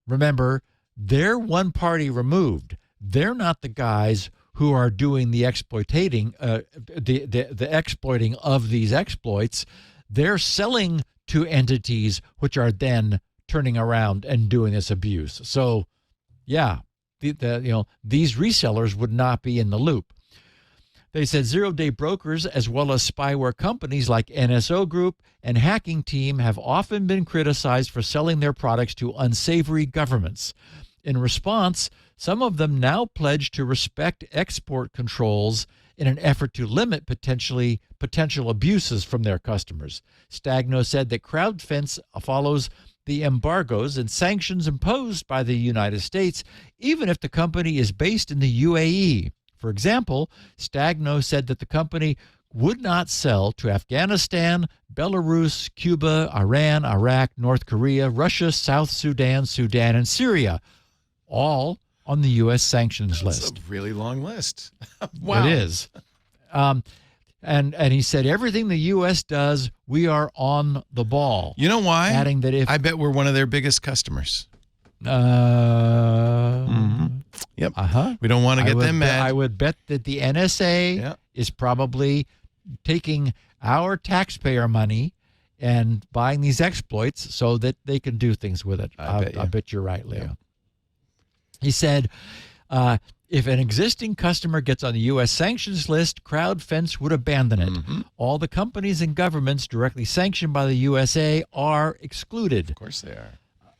remember, they're one party removed. They're not the guys who are doing the exploiting, the exploiting of these exploits. They're selling to entities which are then turning around and doing this abuse. So, yeah, these resellers would not be in the loop. They said 0 day brokers, as well as spyware companies like NSO Group and Hacking Team, have often been criticized for selling their products to unsavory governments. In response, some of them now pledge to respect export controls in an effort to limit potential abuses from their customers. Stagno said that Crowdfense follows the embargoes and sanctions imposed by the United States, even if the company is based in the UAE. For example, Stagno said that the company would not sell to Afghanistan, Belarus, Cuba, Iran, Iraq, North Korea, Russia, South Sudan, Sudan, and Syria, all on the U.S. sanctions list. That's a really long list. Wow. It is. And he said, everything the U.S. does, we are on the ball. You know why? Adding that if... I bet we're one of their biggest customers. Yep. We don't want to get them mad. I would bet that the NSA is probably taking our taxpayer money and buying these exploits so that they can do things with it. I bet you're right, Leo. Yeah. He said, if an existing customer gets on the U.S. sanctions list, Crowdfense would abandon it. All the companies and governments directly sanctioned by the USA are excluded. Of course they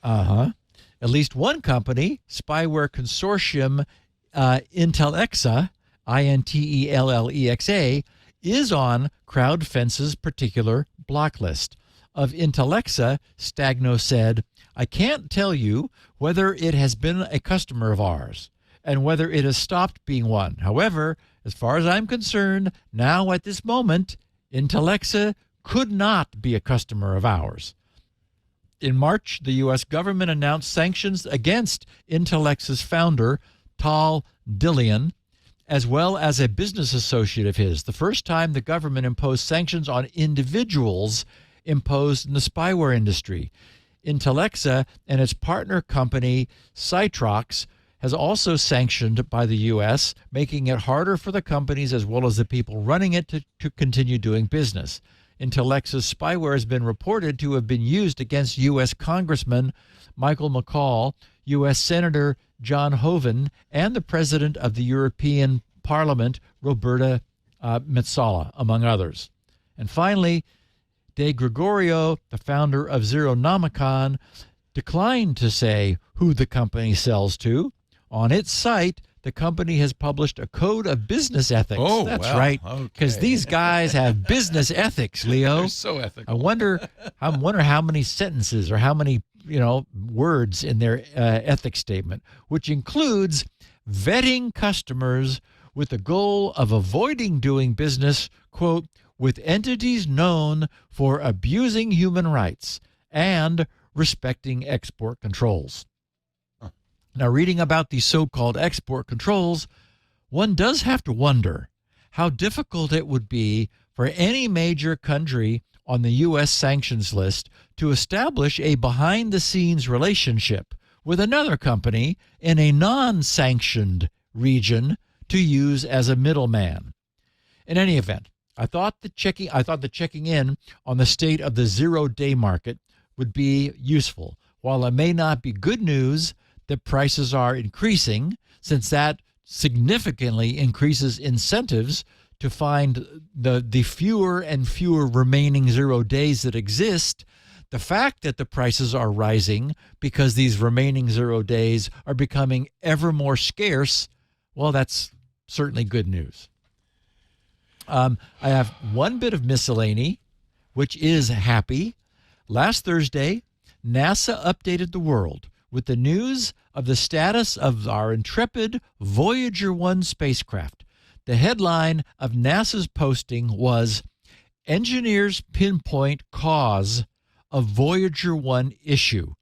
are. At least one company, spyware consortium Intellexa, Intellexa, is on Crowdfense's particular block list. Of Intellexa, Stagno said, I can't tell you whether it has been a customer of ours and whether it has stopped being one. However, as far as I'm concerned, now at this moment, Intellexa could not be a customer of ours. In March, the U.S. government announced sanctions against Intellexa's founder, Tal Liyan, as well as a business associate of his, the first time the government imposed sanctions on individuals imposed in the spyware industry. Intellexa and its partner company, Citrox, has also sanctioned by the U.S., making it harder for the companies as well as the people running it to continue doing business. Intellex's spyware has been reported to have been used against U.S. Congressman Michael McCall, U.S. Senator John Hoeven, and the President of the European Parliament, Roberta Metsola, among others. And finally, De Gregorio, the founder of Zeronomicon, declined to say who the company sells to. On its site, the company has published a code of business ethics. Oh, that's wow. right, Okay. because these guys have business ethics, Leo. They're so ethical. I wonder how many sentences or how many words in their ethics statement, which includes vetting customers with the goal of avoiding doing business, quote, with entities known for abusing human rights and respecting export controls. Now, reading about these so-called export controls, one does have to wonder how difficult it would be for any major country on the U.S. sanctions list to establish a behind-the-scenes relationship with another company in a non-sanctioned region to use as a middleman. In any event, I thought that checking in on the state of the zero-day market would be useful. While it may not be good news that prices are increasing, since that significantly increases incentives to find the fewer and fewer remaining 0 days that exist, the fact that the prices are rising because these remaining 0 days are becoming ever more scarce, well, that's certainly good news. I have one bit of miscellany, which is happy. Last Thursday, NASA updated the world with the news of the status of our intrepid Voyager 1 spacecraft. The headline of NASA's posting was, "Engineers pinpoint cause of Voyager 1 issue,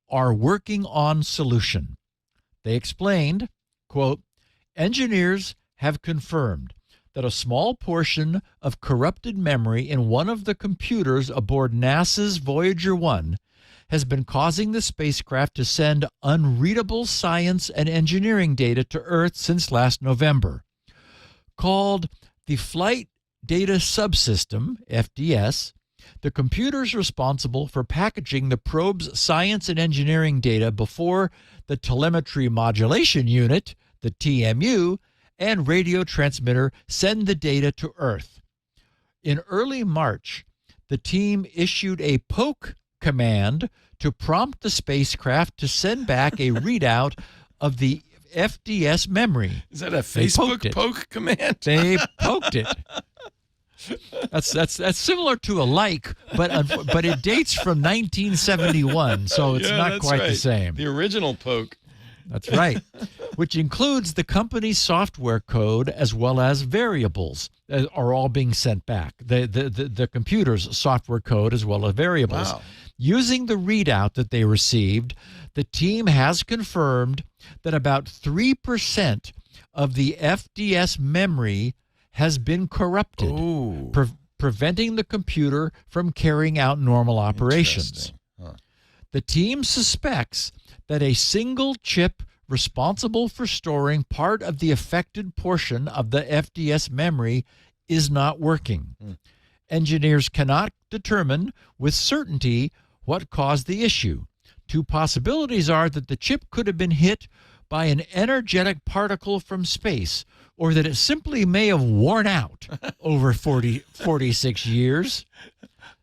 are working on solution." They explained, quote, "Engineers have confirmed that a small portion of corrupted memory in one of the computers aboard NASA's Voyager 1 has been causing the spacecraft to send unreadable science and engineering data to Earth since last November. Called the Flight Data Subsystem, FDS, the computers responsible for packaging the probe's science and engineering data before the Telemetry Modulation Unit, the TMU, and radio transmitter send the data to Earth. In early March, the team issued a poke command to prompt the spacecraft to send back a readout of the FDS memory. Is that a Facebook poke command? They poked it. That's similar to a like, but it dates from 1971, so it's not quite the same. The original poke. That's right, which includes the company's software code as well as variables are all being sent back. The computer's software code as well as variables. Wow. Using the readout that they received, the team has confirmed that about 3% of the FDS memory has been corrupted, preventing the computer from carrying out normal operations. Huh. The team suspects that a single chip responsible for storing part of the affected portion of the FDS memory is not working. Engineers cannot determine with certainty what caused the issue. Two possibilities are that the chip could have been hit by an energetic particle from space, or that it simply may have worn out over 46 years.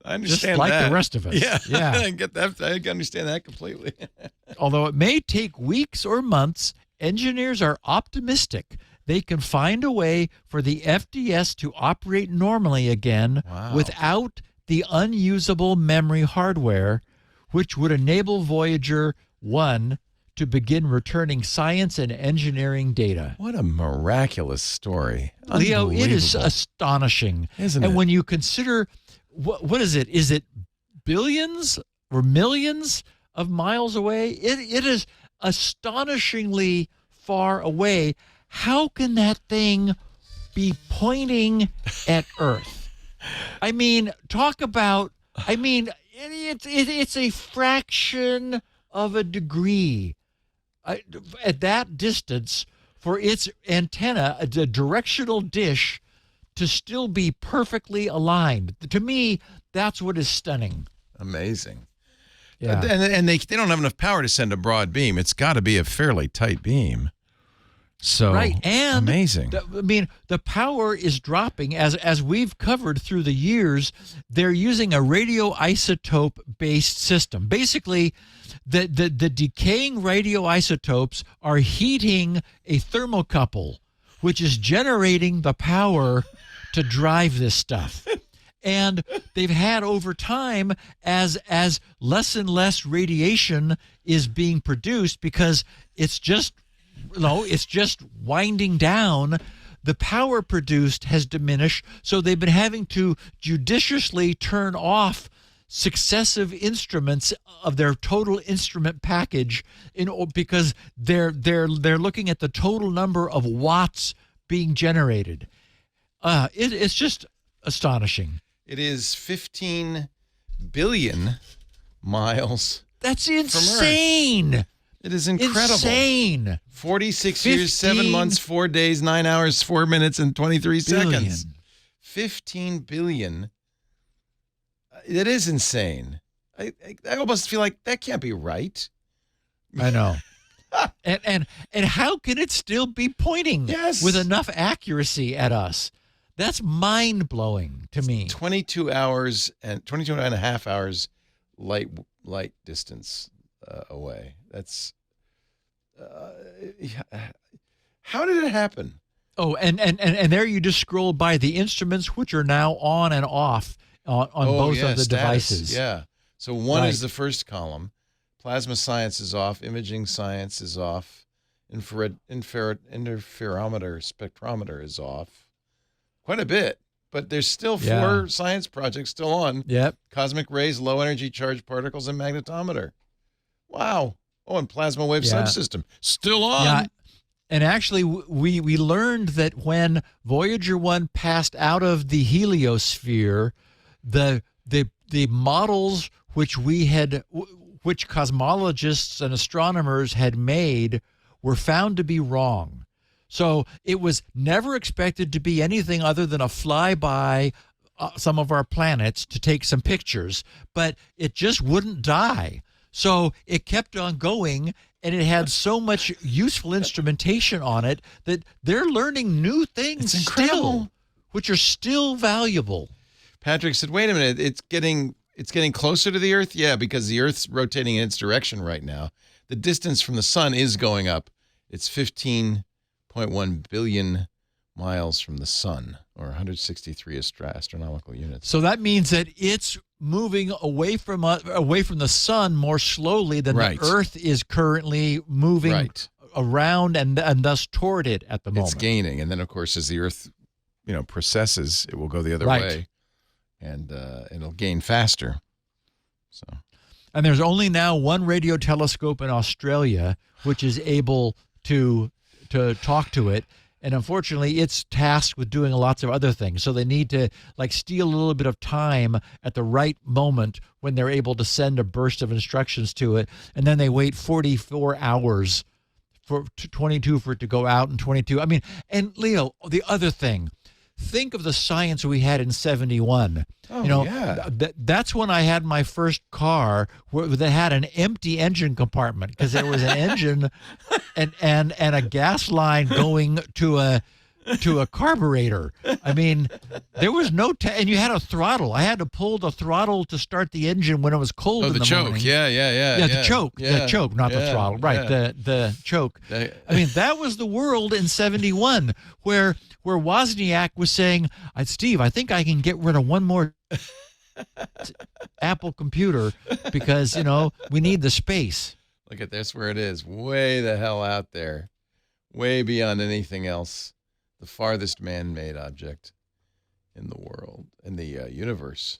I understand just like that. the rest of us. Yeah. I get that. I can understand that completely. Although it may take weeks or months, engineers are optimistic they can find a way for the FDS to operate normally again without the unusable memory hardware, which would enable Voyager 1 to begin returning science and engineering data. What a miraculous story. Leo, it is astonishing. Isn't it? And when you consider, what is it? Is it billions or millions of miles away? It is astonishingly far away. How can that thing be pointing at Earth? I mean, it's a fraction of a degree at that distance for its antenna, the directional dish, to still be perfectly aligned. To me, that's what is stunning. Amazing. Yeah. And they don't have enough power to send a broad beam. It's got to be a fairly tight beam. So right, and amazing. The power is dropping as we've covered through the years. They're using a radioisotope based system. Basically, the decaying radioisotopes are heating a thermocouple, which is generating the power to drive this stuff. And they've had over time, as less and less radiation is being produced, because it's just winding down, the power produced has diminished. So they've been having to judiciously turn off successive instruments of their total instrument package because they're looking at the total number of watts being generated. It's just astonishing. It is 15 billion miles. That's insane. It is incredible. Insane. 46 years, 7 months, 4 days, 9 hours, 4 minutes, and 23 seconds. 15 billion. That is insane. I almost feel like that can't be right. I know. and how can it still be pointing with enough accuracy at us? That's mind-blowing to me. 22 hours and 22 and a half hours light distance away. That's how did it happen? Oh, and there you just scroll by the instruments, which are now on and off on both of the status. Devices. Yeah. So one is the first column. Plasma science is off. Imaging science is off. Interferometer spectrometer is off. Quite a bit, but there's still 4 science projects still on. Yep. Cosmic rays, low energy charged particles, and magnetometer. Wow. Oh, and plasma wave subsystem still on. Yeah. And actually, we learned that when Voyager 1 passed out of the heliosphere, the models which cosmologists and astronomers had made were found to be wrong. So it was never expected to be anything other than a flyby some of our planets to take some pictures, but it just wouldn't die. So it kept on going, and it had so much useful instrumentation on it that they're learning new things still, which are still valuable. Patrick said, wait a minute, it's getting closer to the Earth? Yeah, because the Earth's rotating in its direction right now. The distance from the sun is going up. It's 15.1 billion miles from the sun, or 163 astronomical units. So that means that it's moving away from the sun more slowly than the Earth is currently moving around and thus toward it at the moment. It's gaining, and then of course as the Earth, processes, it will go the other way, and it'll gain faster. So, and there's only now one radio telescope in Australia which is able to talk to it. And unfortunately, it's tasked with doing lots of other things. So they need to steal a little bit of time at the right moment when they're able to send a burst of instructions to it. And then they wait 44 hours for 22 for it to go out, and 22. I mean, and Leo, the other thing, think of the science we had in 71. That's when I had my first car that had an empty engine compartment because there was an engine and a gas line going to a carburetor. I mean, there was no and you had a throttle. I had to pull the throttle to start the engine when it was cold in the morning. Choke. Yeah, the choke, not the throttle. Right, the choke. I mean, that was the world in 71 where Wozniak was saying, Steve, I think I can get rid of one more Apple computer because, we need the space. Look at this, where it is, way the hell out there, way beyond anything else, the farthest man-made object in the world, in the universe.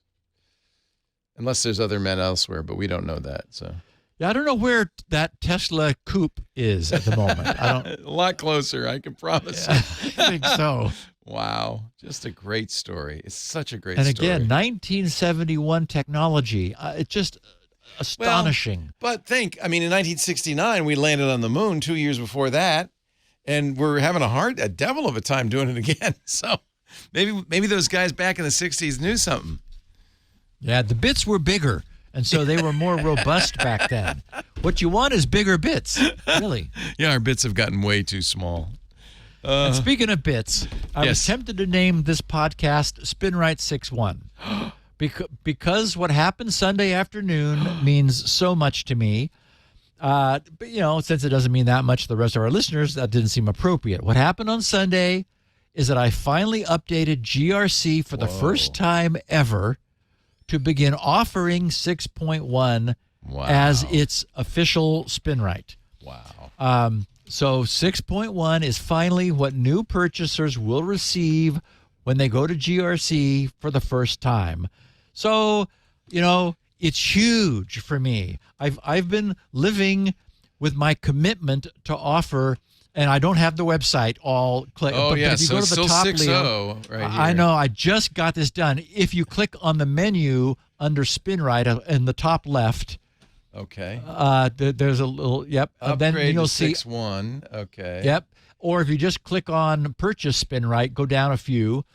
Unless there's other men elsewhere, but we don't know that. So, yeah, I don't know where that Tesla coupe is at the moment. A lot closer, I can promise. Yeah, I think so. Wow, just a great story. It's such a great story. And again, 1971 technology. It's just astonishing. Well, but in 1969, we landed on the moon 2 years before that, and we're having a devil of a time doing it again. So Maybe those guys back in the 60s knew something. Yeah, the bits were bigger, and so they were more robust back then. What you want is bigger bits, really. Yeah, our bits have gotten way too small. And speaking of bits, I was Yes. tempted to name this podcast SpinRite 6-1 because what happened Sunday afternoon means so much to me. But, since it doesn't mean that much to the rest of our listeners, that didn't seem appropriate. What happened on Sunday is that I finally updated GRC for the first time ever to begin offering 6.1 as its official SpinRite. Wow. So 6.1 is finally what new purchasers will receive when they go to GRC for the first time. So, it's huge for me. I've been living with my commitment to offer, and I don't have the website all click. Oh, but yeah, if you so go it's to the still top, 6.0 Leo, right here. I know. I just got this done. If you click on the menu under SpinRite in the top left, Okay. there's a little, and Upgrade then you'll to see 6.1. Okay. Yep. Or if you just click on purchase SpinRite, go down a few,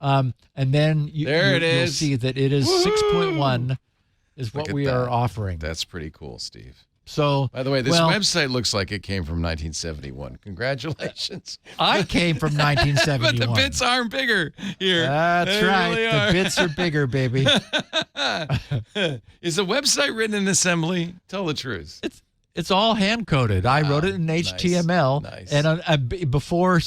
and then you'll is. see that it is 6.1 is Look what at we that. are offering. That's pretty cool, Steve. So, By the way, this well, website looks like it came from 1971. Congratulations. I came from 1971. But the bits aren't bigger here. That's They right. really The are. bits are bigger, baby. Is the website written in assembly? Tell the truth. It's all hand coded. I wrote it in nice. HTML Nice. and before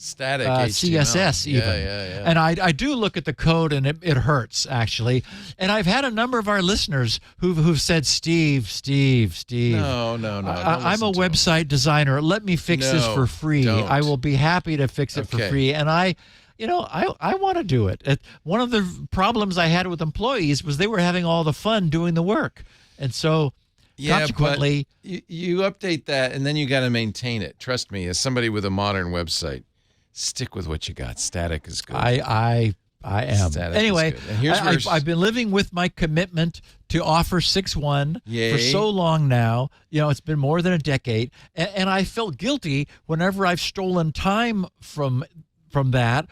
Static HTML. CSS even. Yeah. And I do look at the code and it hurts actually. And I've had a number of our listeners who've said, Steve. No. don't I'm a listen to 'em. website designer. Let me fix this No, for free. don't. I will be happy to fix it for Okay. free. And I want to do it. One of the problems I had with employees was they were having all the fun doing the work. And so consequently, but you update that and then you got to maintain it. Trust me, as somebody with a modern website, stick with what you got. Static is good. I am. Static is Anyway, good. And here's where I've been living with my commitment to offer 6.1 Yay. for so long now. It's been more than a decade. And I felt guilty whenever I've stolen time from that,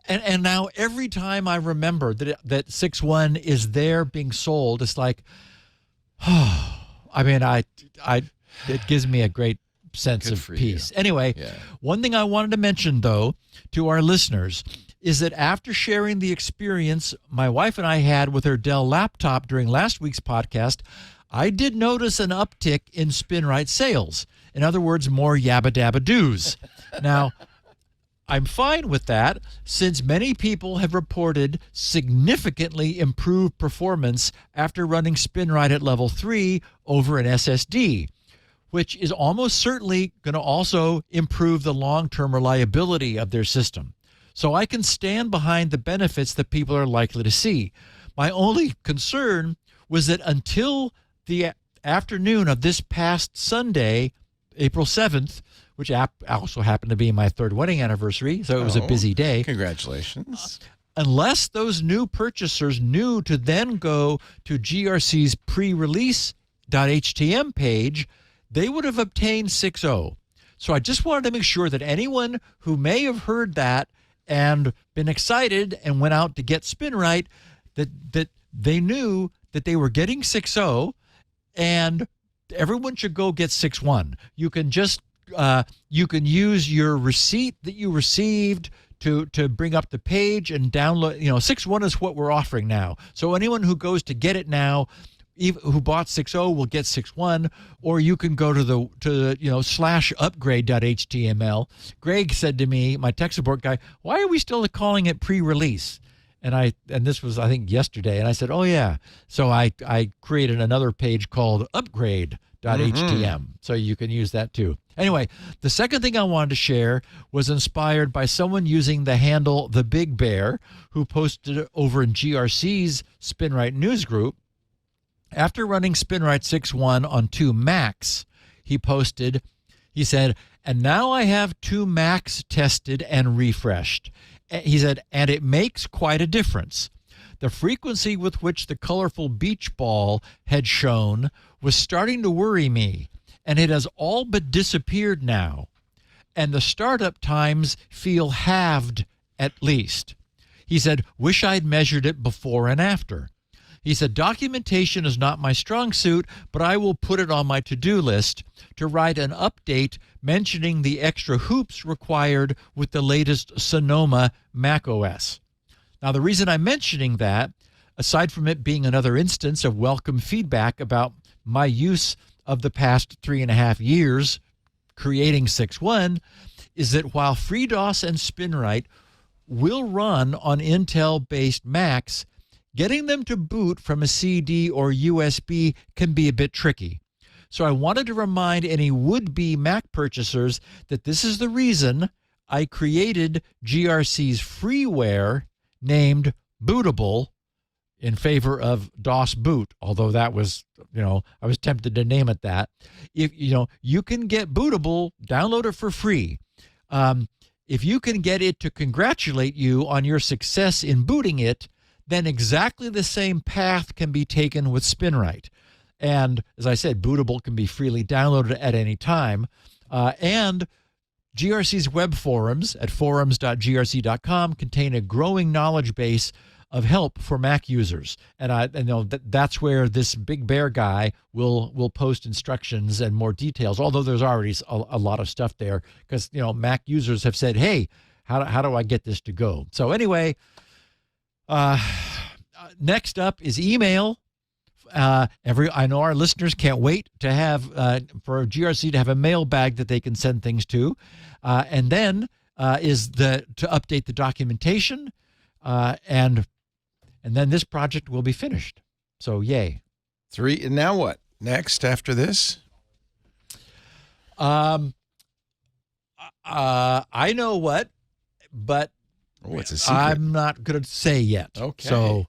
And now every time I remember that 6.1 is there being sold, it's like, it gives me a great sense Good of for peace. you. Anyway, Yeah. one thing I wanted to mention, though, to our listeners is that after sharing the experience my wife and I had with her Dell laptop during last week's podcast, I did notice an uptick in SpinRite sales. In other words, more yabba dabba doos. Now, I'm fine with that since many people have reported significantly improved performance after running SpinRite at level 3 over an SSD, which is almost certainly going to also improve the long-term reliability of their system. So I can stand behind the benefits that people are likely to see. My only concern was that until the afternoon of this past Sunday, April 7th, which also happened to be my third wedding anniversary, so it was a busy day. Congratulations. Unless those new purchasers knew to then go to GRC's pre-release.htm page, they would have obtained 6.0. So I just wanted to make sure that anyone who may have heard that and been excited and went out to get SpinRite, that they knew that they were getting 6.0, and everyone should go get 6.1. You can just you can use your receipt that you received to bring up the page and download. 6.1 is what we're offering now. So anyone who goes to get it now, who bought 6.0 will get 6.1, or you can go to the /upgrade.html. Greg said to me, my tech support guy, why are we still calling it pre-release? And this was, I think, yesterday. And I said, oh, yeah. So I created another page called upgrade.htm. So you can use that too. Anyway, the second thing I wanted to share was inspired by someone using the handle The Big Bear, who posted it over in GRC's SpinRite news group. After running SpinRite 6.1 on 2 Macs, he said, and now I have 2 Macs tested and refreshed. He said, and it makes quite a difference. The frequency with which the colorful beach ball had shown was starting to worry me, and it has all but disappeared now. and the startup times feel halved at least. He said, wish I'd measured it before and after. He said, documentation is not my strong suit, but I will put it on my to-do list to write an update mentioning the extra hoops required with the latest Sonoma macOS. Now, the reason I'm mentioning that, aside from it being another instance of welcome feedback about my use of the past 3.5 years creating 6.1, is that while FreeDOS and SpinRite will run on Intel-based Macs, getting them to boot from a CD or USB can be a bit tricky. So I wanted to remind any would-be Mac purchasers that this is the reason I created GRC's freeware named Bootable in favor of DOS Boot, although that was, I was tempted to name it that. If you can get Bootable, download it for free. If you can get it to congratulate you on your success in booting it, then exactly the same path can be taken with SpinRite. And as I said, Bootable can be freely downloaded at any time. And GRC's web forums at forums.grc.com contain a growing knowledge base of help for Mac users. And I know that's where this big bear guy will post instructions and more details, although there's already a lot of stuff there because, Mac users have said, hey, how do I get this to go? So anyway, next up is email. I know our listeners can't wait to have for GRC to have a mailbag that they can send things to, and then is to update the documentation, and then this project will be finished. So yay! 3. And now what? Next after this? I know what, but it's a secret. I'm not going to say yet. Okay. So.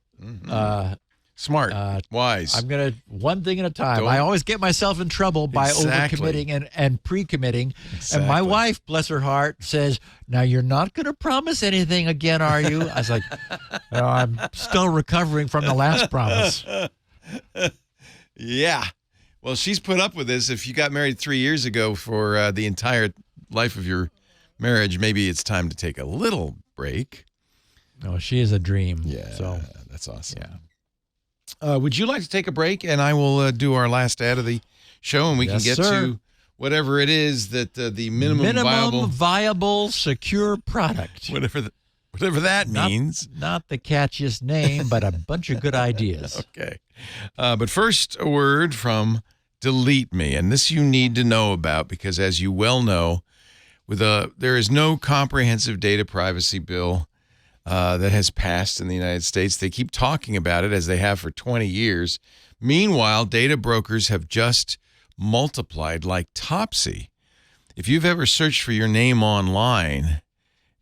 Smart, wise. I'm going to one thing at a time. I always get myself in trouble by overcommitting and pre-committing. Exactly. And my wife, bless her heart, says, now you're not going to promise anything again, are you? I was like, I'm still recovering from the last promise. Yeah. Well, she's put up with this. If you got married 3 years ago for the entire life of your marriage, maybe it's time to take a little break. No, she is a dream. Yeah, so that's awesome. Yeah. Would you like to take a break, and I will do our last ad of the show, and we can get to whatever it is that the minimum viable secure product. Whatever that means. Not the catchiest name, but a bunch of good ideas. Okay. But first, a word from Delete Me, and this you need to know about because, as you well know, there is no comprehensive data privacy bill that has passed in the United States. They keep talking about it as they have for 20 years. Meanwhile, data brokers have just multiplied like Topsy. If you've ever searched for your name online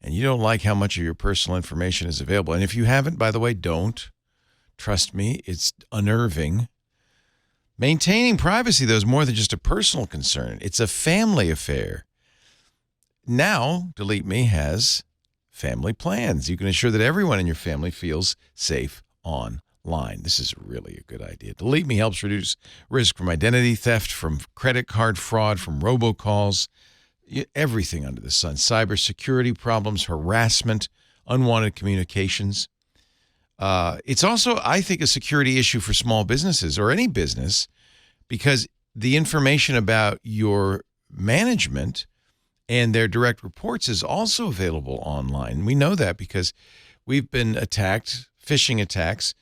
and you don't like how much of your personal information is available, and if you haven't, by the way, don't. Trust me, it's unnerving. Maintaining privacy, though, is more than just a personal concern. It's a family affair. Now, Delete Me has family plans. You can ensure that everyone in your family feels safe online. This is really a good idea. Delete Me helps reduce risk from identity theft, from credit card fraud, from robocalls, everything under the sun. Cybersecurity problems, harassment, unwanted communications. It's also, I think, a security issue for small businesses or any business because the information about your management and their direct reports is also available online. We know that because we've been attacked, phishing attacks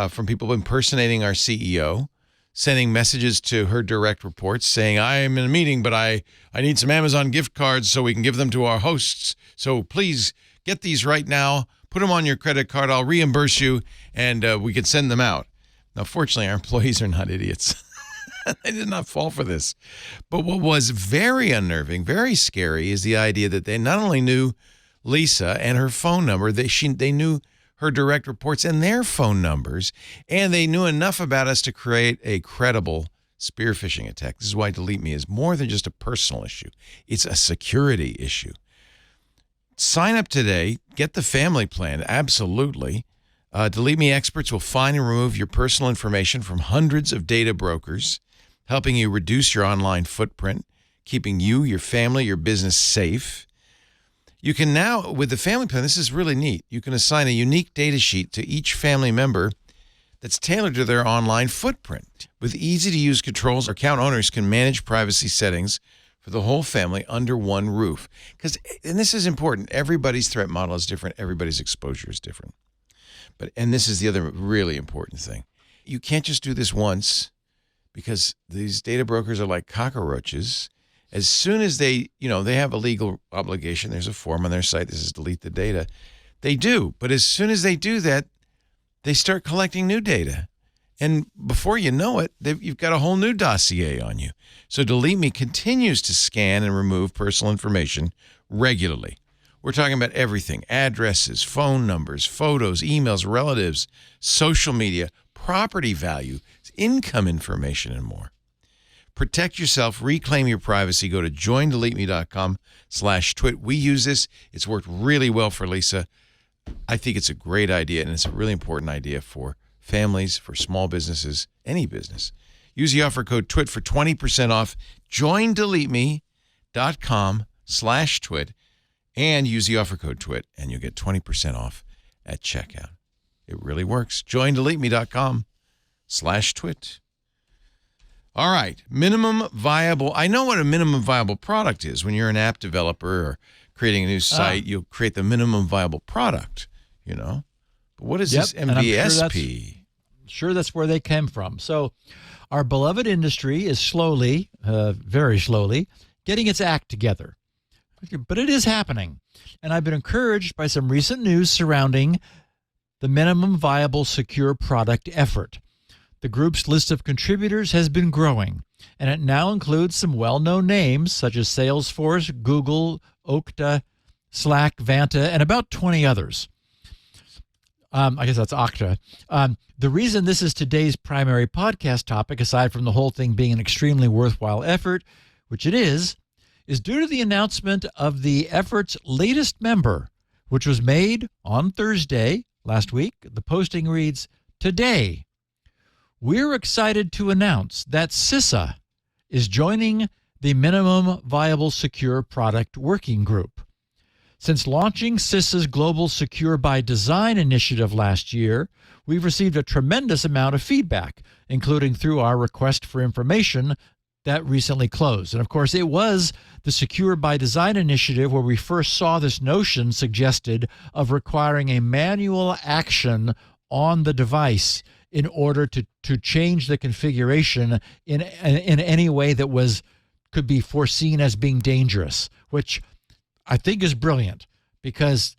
from people impersonating our CEO, sending messages to her direct reports saying, I'm in a meeting, but I need some Amazon gift cards so we can give them to our hosts. So please get these right now. Put them on your credit card. I'll reimburse you, and we can send them out. Now, fortunately, our employees are not idiots. They did not fall for this. But what was very unnerving, very scary, is the idea that they not only knew Lisa and her phone number, they knew her direct reports and their phone numbers, and they knew enough about us to create a credible spear phishing attack. This is why Delete Me is more than just a personal issue. It's a security issue. Sign up today. Get the family plan. Absolutely. Delete Me experts will find and remove your personal information from hundreds of data brokers, helping you reduce your online footprint, keeping you, your family, your business safe. You can now, with the family plan, this is really neat. You can assign a unique data sheet to each family member that's tailored to their online footprint. With easy-to-use controls, account owners can manage privacy settings for the whole family under one roof. And this is important, everybody's threat model is different, everybody's exposure is different. And this is the other really important thing. You can't just do this once, because these data brokers are like cockroaches. As soon as they have a legal obligation, there's a form on their site that says delete the data. They do. But as soon as they do that, they start collecting new data. And before you know it, you've got a whole new dossier on you. So Delete Me continues to scan and remove personal information regularly. We're talking about everything: addresses, phone numbers, photos, emails, relatives, social media, property value, income information, and more. Protect yourself, reclaim your privacy. Go to joindeleteme.com/twit. We use this. It's worked really well for Lisa. I think it's a great idea, and it's a really important idea for families, for small businesses, any business. Use the offer code TWIT for 20% off. joindeleteme.com/twit, and use the offer code TWIT, and you'll get 20% off at checkout. It really works. joindeleteme.com/twit. All right, minimum viable. I know what a minimum viable product is. When you're an app developer or creating a new site, you'll create the minimum viable product, But what is this MVSP? Sure, that's where they came from. So our beloved industry is slowly, very slowly, getting its act together. But it is happening. And I've been encouraged by some recent news surrounding the minimum viable secure product effort. The group's list of contributors has been growing, and it now includes some well-known names such as Salesforce, Google, Okta, Slack, Vanta, and about 20 others. I guess that's Okta. The reason this is today's primary podcast topic, aside from the whole thing being an extremely worthwhile effort, which it is due to the announcement of the effort's latest member, which was made on Thursday last week. The posting reads, "Today, we're excited to announce that CISA is joining the Minimum Viable Secure Product Working Group. Since launching CISA's Global Secure by Design initiative last year, we've received a tremendous amount of feedback, including through our request for information that recently closed." And of course, it was the Secure by Design initiative where we first saw this notion suggested of requiring a manual action on the device in order to change the configuration in any way that could be foreseen as being dangerous, which I think is brilliant because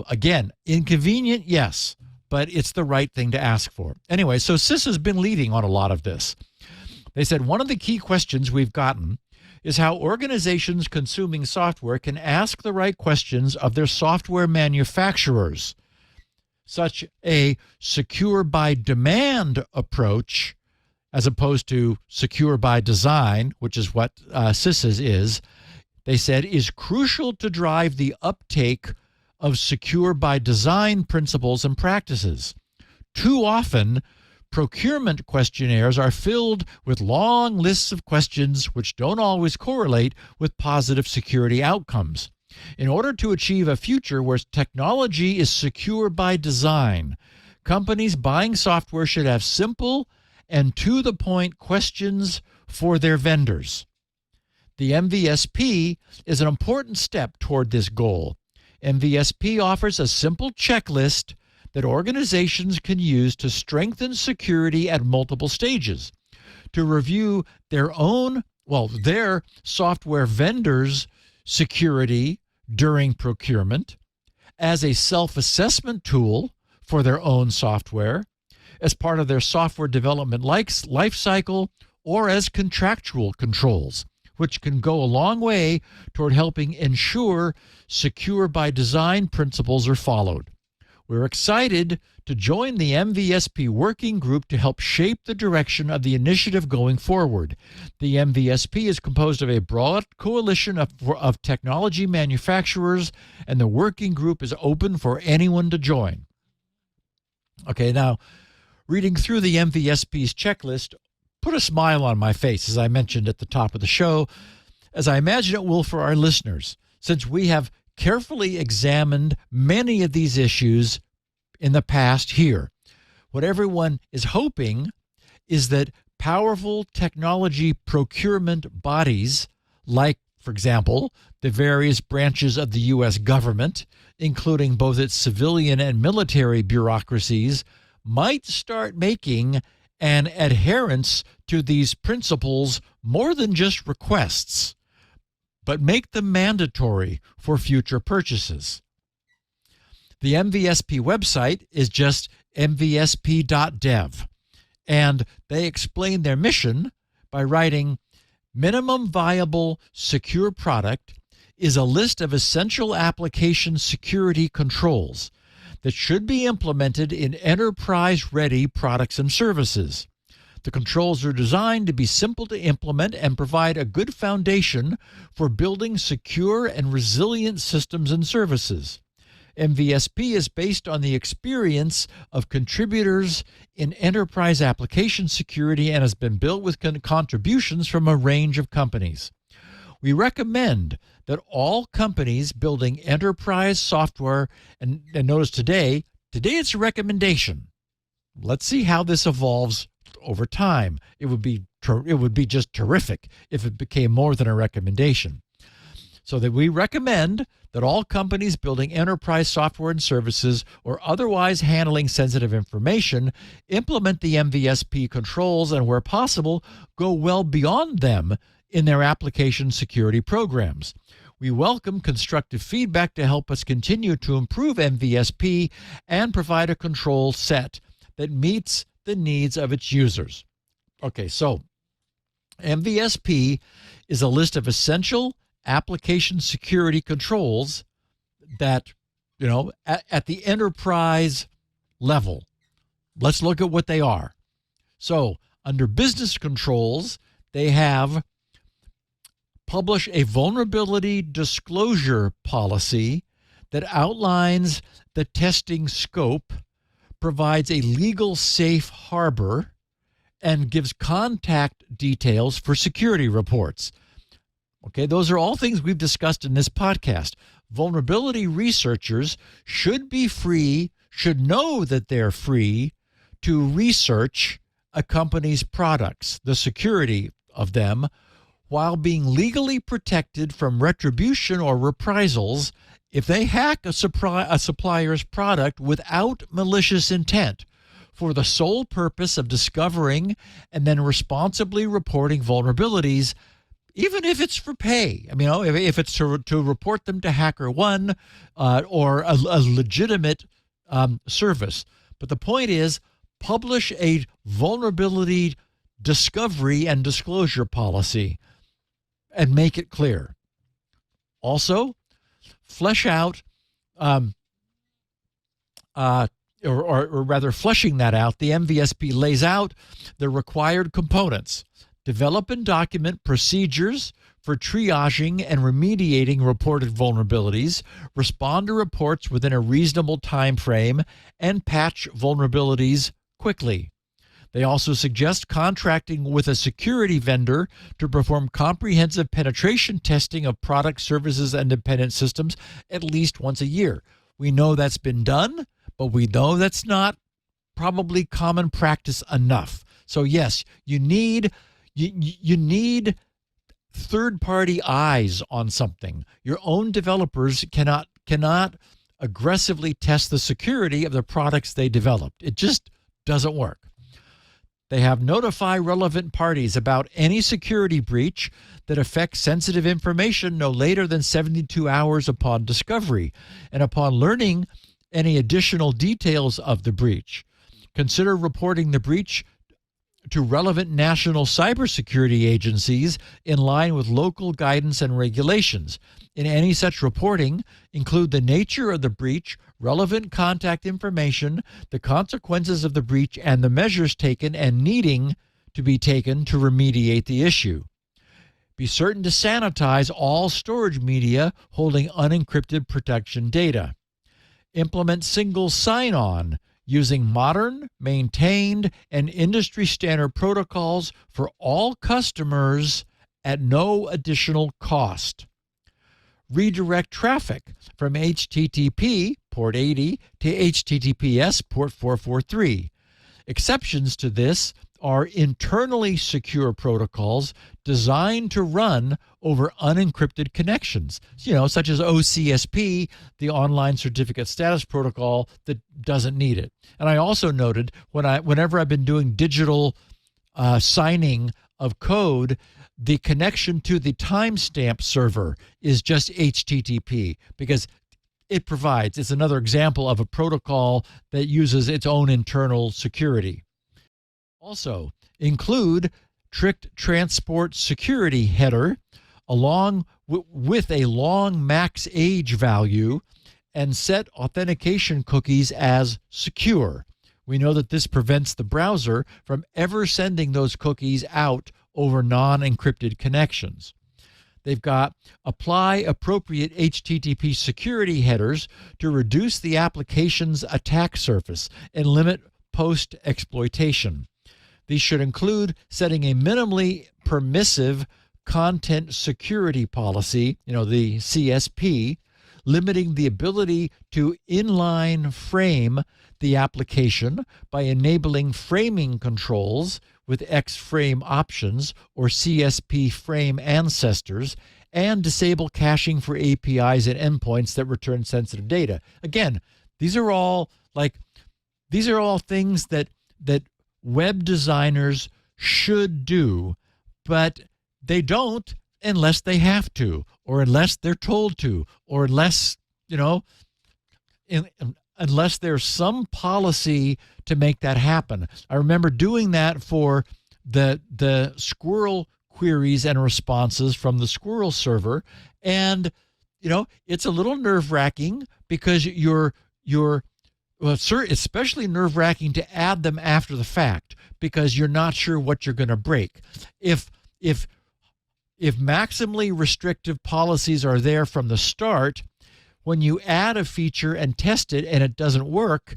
again, inconvenient, yes, but it's the right thing to ask for. Anyway, so CISA's been leading on a lot of this. They said one of the key questions we've gotten is how organizations consuming software can ask the right questions of their software manufacturers. Such a secure by demand approach, as opposed to secure by design, which is what CISA's is, they said, is crucial to drive the uptake of secure by design principles and practices. Too often, procurement questionnaires are filled with long lists of questions which don't always correlate with positive security outcomes. In order to achieve a future where technology is secure by design, companies buying software should have simple and to-the-point questions for their vendors. The MVSP is an important step toward this goal. MVSP offers a simple checklist that organizations can use to strengthen security at multiple stages, to review their software vendors' security during procurement, as a self-assessment tool for their own software, as part of their software development life cycle, or as contractual controls, which can go a long way toward helping ensure secure by design principles are followed. We're excited to join the MVSP working group to help shape the direction of the initiative going forward. The MVSP is composed of a broad coalition of technology manufacturers, and the working group is open for anyone to join. Okay, now, reading through the MVSP's checklist, put a smile on my face, as I mentioned at the top of the show, as I imagine it will for our listeners, since we have carefully examined many of these issues in the past here. What everyone is hoping is that powerful technology procurement bodies, like, for example, the various branches of the U.S. government, including both its civilian and military bureaucracies, might start making an adherence to these principles more than just requests, but make them mandatory for future purchases. The MVSP website is just mvsp.dev, and they explain their mission by writing, "Minimum Viable Secure Product is a list of essential application security controls that should be implemented in enterprise-ready products and services. The controls are designed to be simple to implement and provide a good foundation for building secure and resilient systems and services. MVSP is based on the experience of contributors in enterprise application security and has been built with contributions from a range of companies. We recommend that all companies building enterprise software, and notice today it's a recommendation. Let's see how this evolves over time. It would be just terrific if it became more than a recommendation. So that we recommend that all companies building enterprise software and services or otherwise handling sensitive information implement the MVSP controls and, where possible, go well beyond them in their application security programs. We welcome constructive feedback to help us continue to improve MVSP and provide a control set that meets the needs of its users." Okay, so MVSP is a list of essential application security controls that, at the enterprise level. Let's look at what they are. So, under business controls, they have publish a vulnerability disclosure policy that outlines the testing scope, provides a legal safe harbor, and gives contact details for security reports. Okay, those are all things we've discussed in this podcast. Vulnerability researchers should know that they're free to research a company's products, the security of them, while being legally protected from retribution or reprisals if they hack a supplier's product without malicious intent for the sole purpose of discovering and then responsibly reporting vulnerabilities, even if it's for pay. If it's to report them to HackerOne or a legitimate service. But the point is, publish a vulnerability discovery and disclosure policy and make it clear. Also, flesh out, or rather fleshing that out, the MVSP lays out the required components. Develop and document procedures for triaging and remediating reported vulnerabilities, respond to reports within a reasonable time frame, and patch vulnerabilities quickly. They also suggest contracting with a security vendor to perform comprehensive penetration testing of products, services, and dependent systems at least once a year. We know that's been done, but we know that's not probably common practice enough. So yes, you need third-party eyes on something. Your own developers cannot aggressively test the security of the products they developed. It just doesn't work. They have notify relevant parties about any security breach that affects sensitive information no later than 72 hours upon discovery and upon learning any additional details of the breach. Consider reporting the breach to relevant national cybersecurity agencies in line with local guidance and regulations. In any such reporting, include the nature of the breach, relevant contact information, the consequences of the breach, and the measures taken and needing to be taken to remediate the issue. Be certain to sanitize all storage media holding unencrypted protection data. Implement single sign-on using modern, maintained, and industry standard protocols for all customers at no additional cost. Redirect traffic from HTTP port 80 to HTTPS port 443. Exceptions to this are internally secure protocols designed to run over unencrypted connections, such as OCSP, the Online Certificate Status Protocol, that doesn't need it. And I also noted whenever I've been doing digital signing of code, the connection to the timestamp server is just HTTP because it's another example of a protocol that uses its own internal security. Also, include tricked transport security header along with a long max age value and set authentication cookies as secure. We know that this prevents the browser from ever sending those cookies out over non-encrypted connections. They've got apply appropriate HTTP security headers to reduce the application's attack surface and limit post-exploitation. These should include setting a minimally permissive content security policy, the CSP, limiting the ability to inline frame the application by enabling framing controls with X-frame options or CSP frame ancestors, and disable caching for APIs and endpoints that return sensitive data. Again, these are all things that web designers should do, but they don't unless they have to, or unless they're told to, or unless unless there's some policy to make that happen. I remember doing that for the Squirrel queries and responses from the Squirrel server, and it's a little nerve-wracking because especially nerve-wracking to add them after the fact because you're not sure what you're going to break. If maximally restrictive policies are there from the start, when you add a feature and test it and it doesn't work,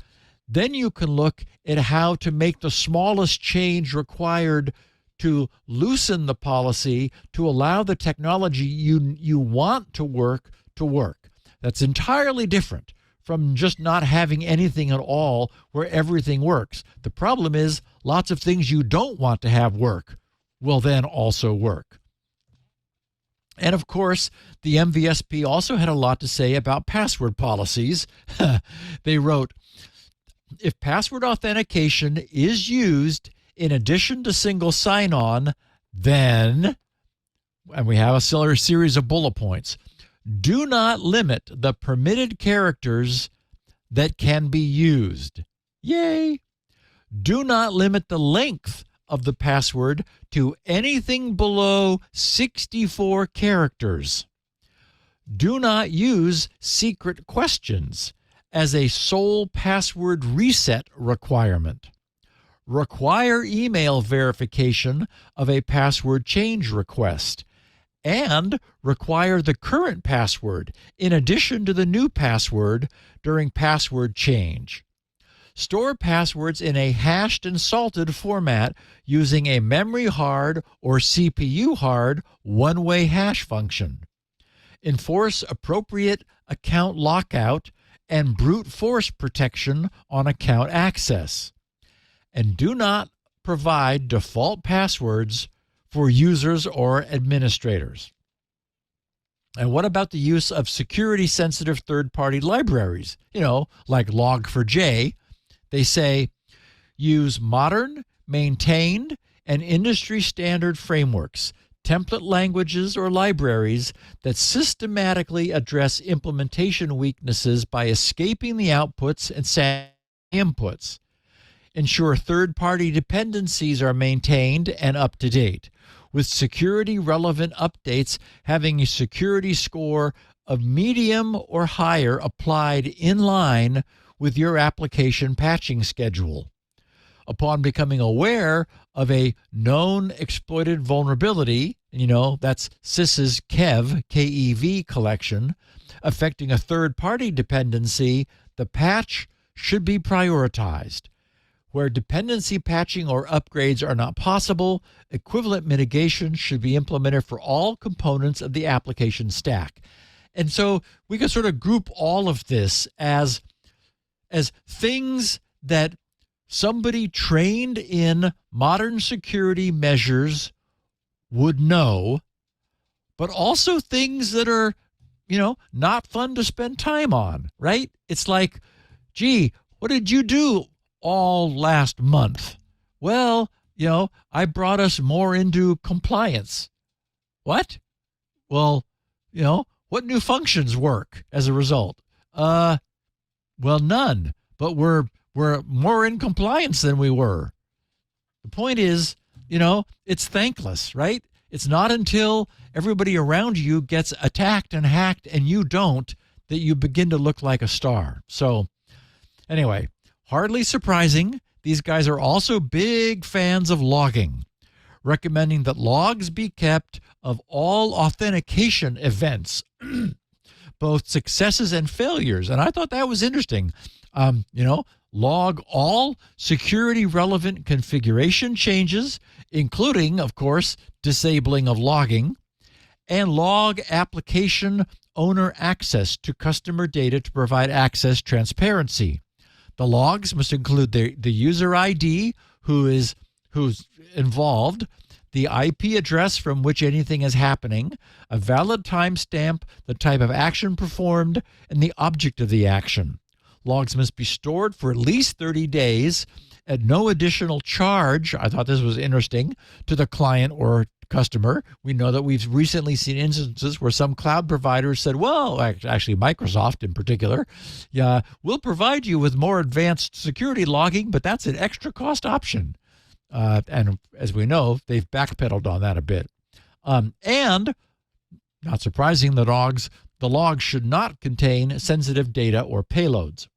then you can look at how to make the smallest change required to loosen the policy to allow the technology you want to work. That's entirely different from just not having anything at all where everything works. The problem is lots of things you don't want to have work will then also work. And of course, the MVSP also had a lot to say about password policies. They wrote, if password authentication is used in addition to single sign-on, then, and we have a series of bullet points, do not limit the permitted characters that can be used. Yay! Do not limit the length of the password to anything below 64 characters. Do not use secret questions as a sole password reset requirement. Require email verification of a password change request, and require the current password in addition to the new password during password change. Store passwords in a hashed and salted format using a memory hard or CPU hard one-way hash function. Enforce appropriate account lockout and brute force protection on account access. And do not provide default passwords for users or administrators. And what about the use of security-sensitive third-party libraries? Like Log4j. They say, use modern, maintained, and industry-standard frameworks, template languages, or libraries that systematically address implementation weaknesses by escaping the outputs and setting inputs. Ensure third-party dependencies are maintained and up to date, with security-relevant updates having a security score of medium or higher applied in line with your application patching schedule. Upon becoming aware of a known exploited vulnerability, that's SysS's KEV collection, affecting a third-party dependency, the patch should be prioritized. Where dependency patching or upgrades are not possible, equivalent mitigation should be implemented for all components of the application stack. And so we can sort of group all of this as things that somebody trained in modern security measures would know, but also things that are, not fun to spend time on, right? It's like, gee, what did you do all last month? Well, I brought us more into compliance. What? Well, what new functions work as a result? Well, none, but we're more in compliance than we were. The point is, it's thankless, right? It's not until everybody around you gets attacked and hacked and you don't that you begin to look like a star. So anyway, hardly surprising, these guys are also big fans of logging, recommending that logs be kept of all authentication events, both successes and failures. And I thought that was interesting. Log all security relevant configuration changes, including, of course, disabling of logging, and log application owner access to customer data to provide access transparency. The logs must include the user ID who's involved, the IP address from which anything is happening, a valid timestamp, the type of action performed, and the object of the action. Logs must be stored for at least 30 days at no additional charge. I thought this was interesting to the client or customer. We know that we've recently seen instances where some cloud providers said, well, actually Microsoft in particular, we'll provide you with more advanced security logging, but that's an extra cost option. And as we know, they've backpedaled on that a bit. And not surprising, the logs should not contain sensitive data or payloads.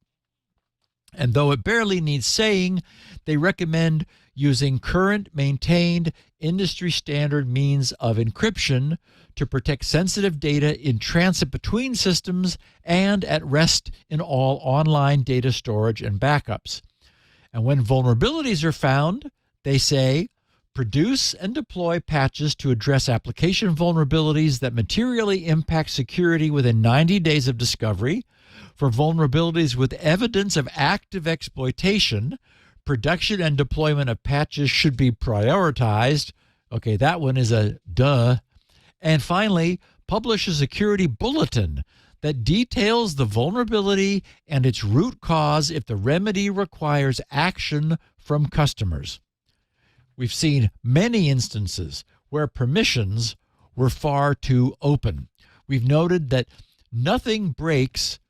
And though it barely needs saying, they recommend using current maintained industry standard means of encryption to protect sensitive data in transit between systems and at rest in all online data storage and backups. And when vulnerabilities are found, they say, produce and deploy patches to address application vulnerabilities that materially impact security within 90 days of discovery. For vulnerabilities with evidence of active exploitation, production and deployment of patches should be prioritized. Okay, that one is a duh. And finally, publish a security bulletin that details the vulnerability and its root cause if the remedy requires action from customers. We've seen many instances where permissions were far too open. We've noted that nothing breaks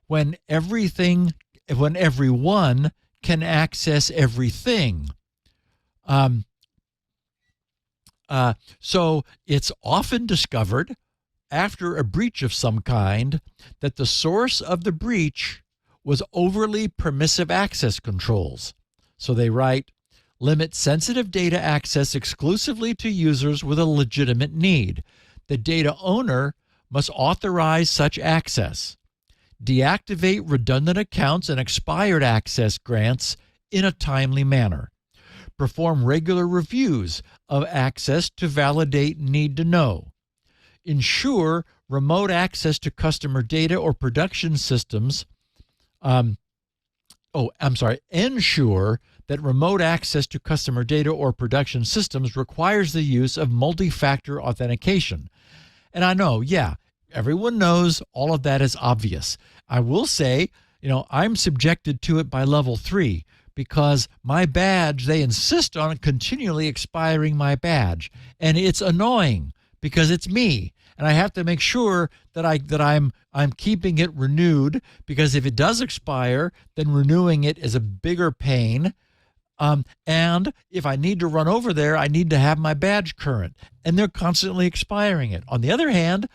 when everyone can access everything. So it's often discovered after a breach of some kind that the source of the breach was overly permissive access controls. So they write, limit sensitive data access exclusively to users with a legitimate need. The data owner must authorize such access. Deactivate redundant accounts and expired access grants in a timely manner. Perform regular reviews of access to validate need to know. Ensure remote access to customer data or production systems. Ensure that remote access to customer data or production systems requires the use of multi-factor authentication. And I know, everyone knows all of that is obvious. I will say, I'm subjected to it by level 3 because my badge, they insist on continually expiring my badge. And it's annoying because it's me. And I have to make sure that I'm keeping it renewed, because if it does expire, then renewing it is a bigger pain. And if I need to run over there, I need to have my badge current, and they're constantly expiring it. On the other hand,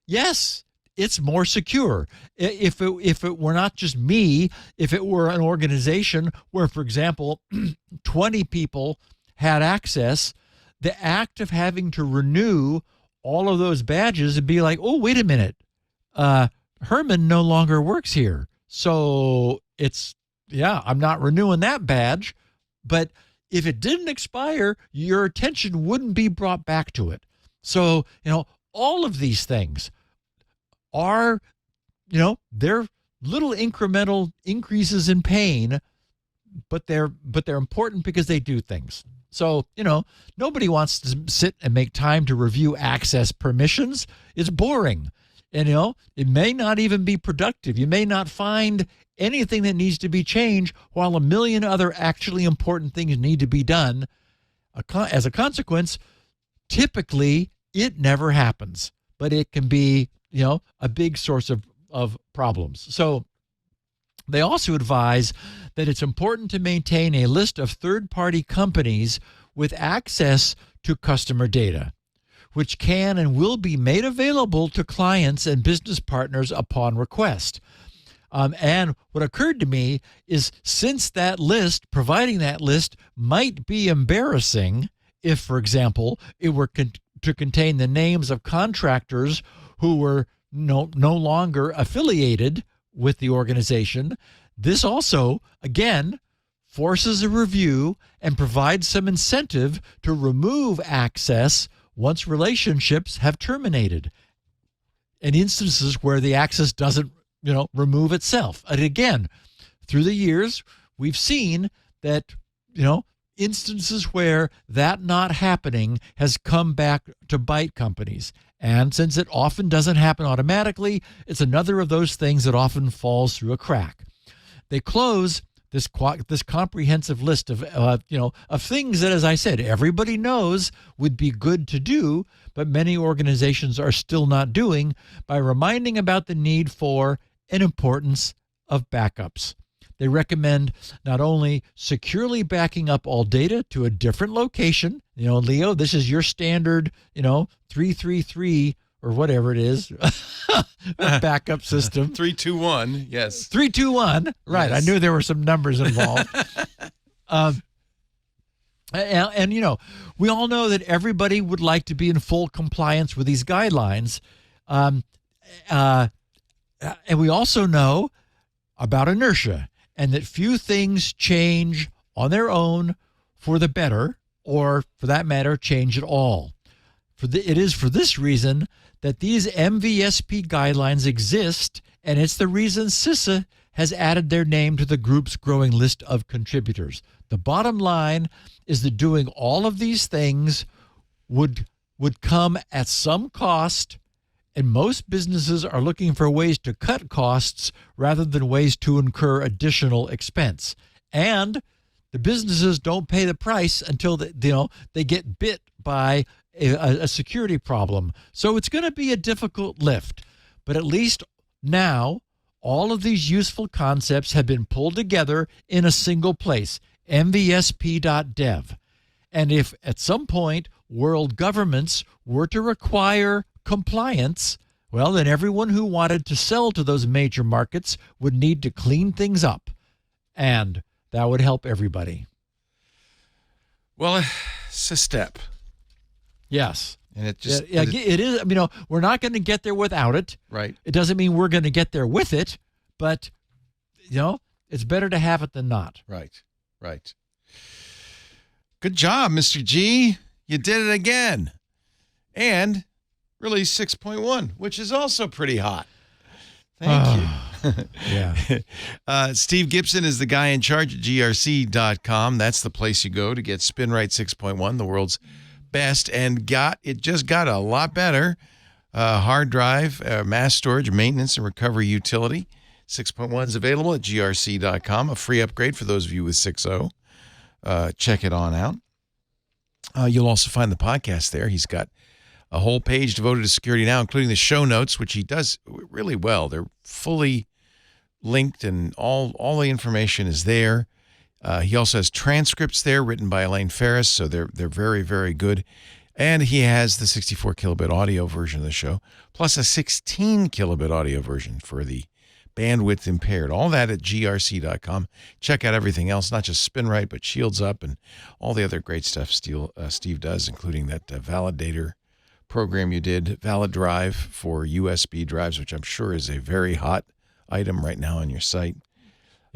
yes, it's more secure. If it were not just me, if it were an organization where, for example, 20 people had access, the act of having to renew all of those badges would be like, oh, wait a minute, Herman no longer works here. So it's yeah, I'm not renewing that badge. But if it didn't expire, your attention wouldn't be brought back to it. So, all of these things are, they're little incremental increases in pain, but they're important because they do things. So, nobody wants to sit and make time to review access permissions. It's boring. And, it may not even be productive. You may not find anything that needs to be changed while a million other actually important things need to be done. As a consequence, typically it never happens, but it can be, a big source of problems. So they also advise that it's important to maintain a list of third-party companies with access to customer data, which can and will be made available to clients and business partners upon request. And what occurred to me is, since providing that list might be embarrassing if, for example, it were to contain the names of contractors who were no longer affiliated with the organization, this also, again, forces a review and provides some incentive to remove access once relationships have terminated, in instances where the access doesn't, remove itself. And again, through the years, we've seen that, instances where that not happening has come back to bite companies. And since it often doesn't happen automatically, it's another of those things that often falls through a crack. They close this comprehensive list of things that, as I said, everybody knows would be good to do, but many organizations are still not doing, by reminding about the need for and importance of backups. They recommend not only securely backing up all data to a different location. Leo, this is your standard, 333 or whatever it is, backup system. 321, yes. 321, right. Yes. I knew there were some numbers involved. And we all know that everybody would like to be in full compliance with these guidelines. And we also know about inertia, and that few things change on their own for the better, or for that matter, change at all. It is for this reason that these MVSP guidelines exist, and it's the reason CISA has added their name to the group's growing list of contributors. The bottom line is that doing all of these things would come at some cost, and most businesses are looking for ways to cut costs rather than ways to incur additional expense. And the businesses don't pay the price until they get bit by a security problem. So it's going to be a difficult lift. But at least now, all of these useful concepts have been pulled together in a single place, mvsp.dev. And if at some point world governments were to require compliance, well, then everyone who wanted to sell to those major markets would need to clean things up, and that would help everybody. Well, it's a step. Yes. And it just... it is. We're not going to get there without it. Right. It doesn't mean we're going to get there with it, but, it's better to have it than not. Right. Good job, Mr. G. You did it again. And release 6.1, which is also pretty hot. Thank you. Yeah. Steve Gibson is the guy in charge at grc.com. That's the place you go to get SpinRite 6.1, the world's best, and it just got a lot better. Hard drive, mass storage, maintenance, and recovery utility. 6.1 is available at grc.com, a free upgrade for those of you with 6.0. Check it on out. You'll also find the podcast there. He's got a whole page devoted to security now, including the show notes, which he does really well. They're fully linked, and all the information is there. He also has transcripts there written by Elaine Ferris, so they're very, very good. And he has the 64 kilobit audio version of the show, plus a 16 kilobit audio version for the bandwidth impaired. All that at grc.com. Check out everything else, not just SpinRite, but Shields Up and all the other great stuff Steve does, including that validator program you did, Valid Drive for USB drives, which I'm sure is a very hot item right now on your site.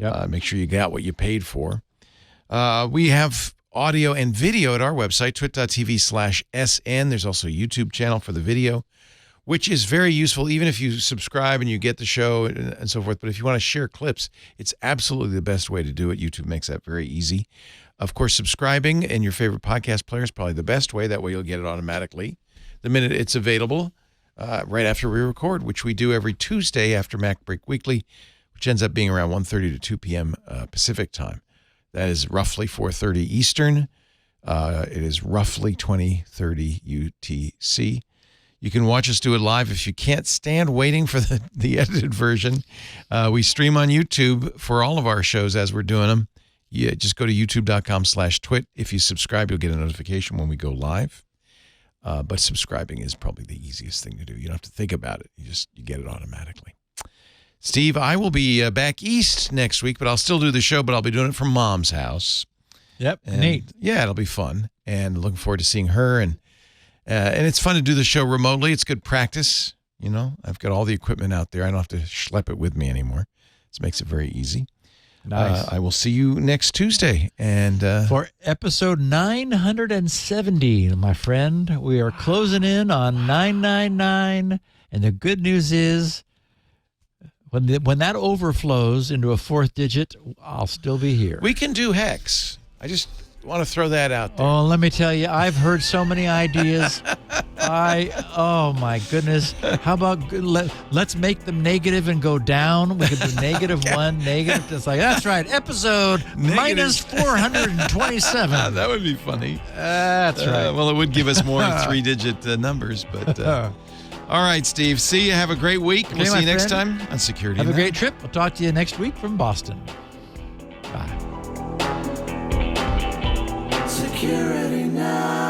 Yep. Make sure you got what you paid for. We have audio and video at our website, twit.tv/SN. There's also a YouTube channel for the video, which is very useful, even if you subscribe and you get the show and so forth. But if you want to share clips, it's absolutely the best way to do it. YouTube makes that very easy. Of course, subscribing in your favorite podcast player is probably the best way. That way you'll get it automatically the minute it's available, right after we record, which we do every Tuesday after MacBreak Weekly, which ends up being around 1:30 to 2 p.m. Pacific time. That is roughly 4:30 Eastern. It is roughly 20:30 UTC. You can watch us do it live if you can't stand waiting for the edited version. We stream on YouTube for all of our shows as we're doing them. Yeah, just go to youtube.com/twit. If you subscribe, you'll get a notification when we go live. But subscribing is probably the easiest thing to do. You don't have to think about it. You get it automatically. Steve, I will be back east next week, but I'll still do the show, but I'll be doing it from Mom's house. Yep, And, neat. Yeah, it'll be fun. And looking forward to seeing her. And it's fun to do the show remotely. It's good practice. You know, I've got all the equipment out there. I don't have to schlep it with me anymore. This makes it very easy. Nice. I will see you next Tuesday. And For episode 970, my friend, we are closing in on 999. And the good news is, when that overflows into a fourth digit, I'll still be here. we can do hex. I just want to throw that out there. Oh, let me tell you, I've heard so many ideas. Oh my goodness. How about let's make them negative and go down? We could do -1, negative. It's like, that's right, episode -427. That would be funny. That's right. Well, it would give us more three-digit numbers, but all right, Steve. See you. Have a great week. Okay, We'll see my you next friend. time on Security Have a Now. great trip. We'll talk to you next week from Boston. Bye. Security now.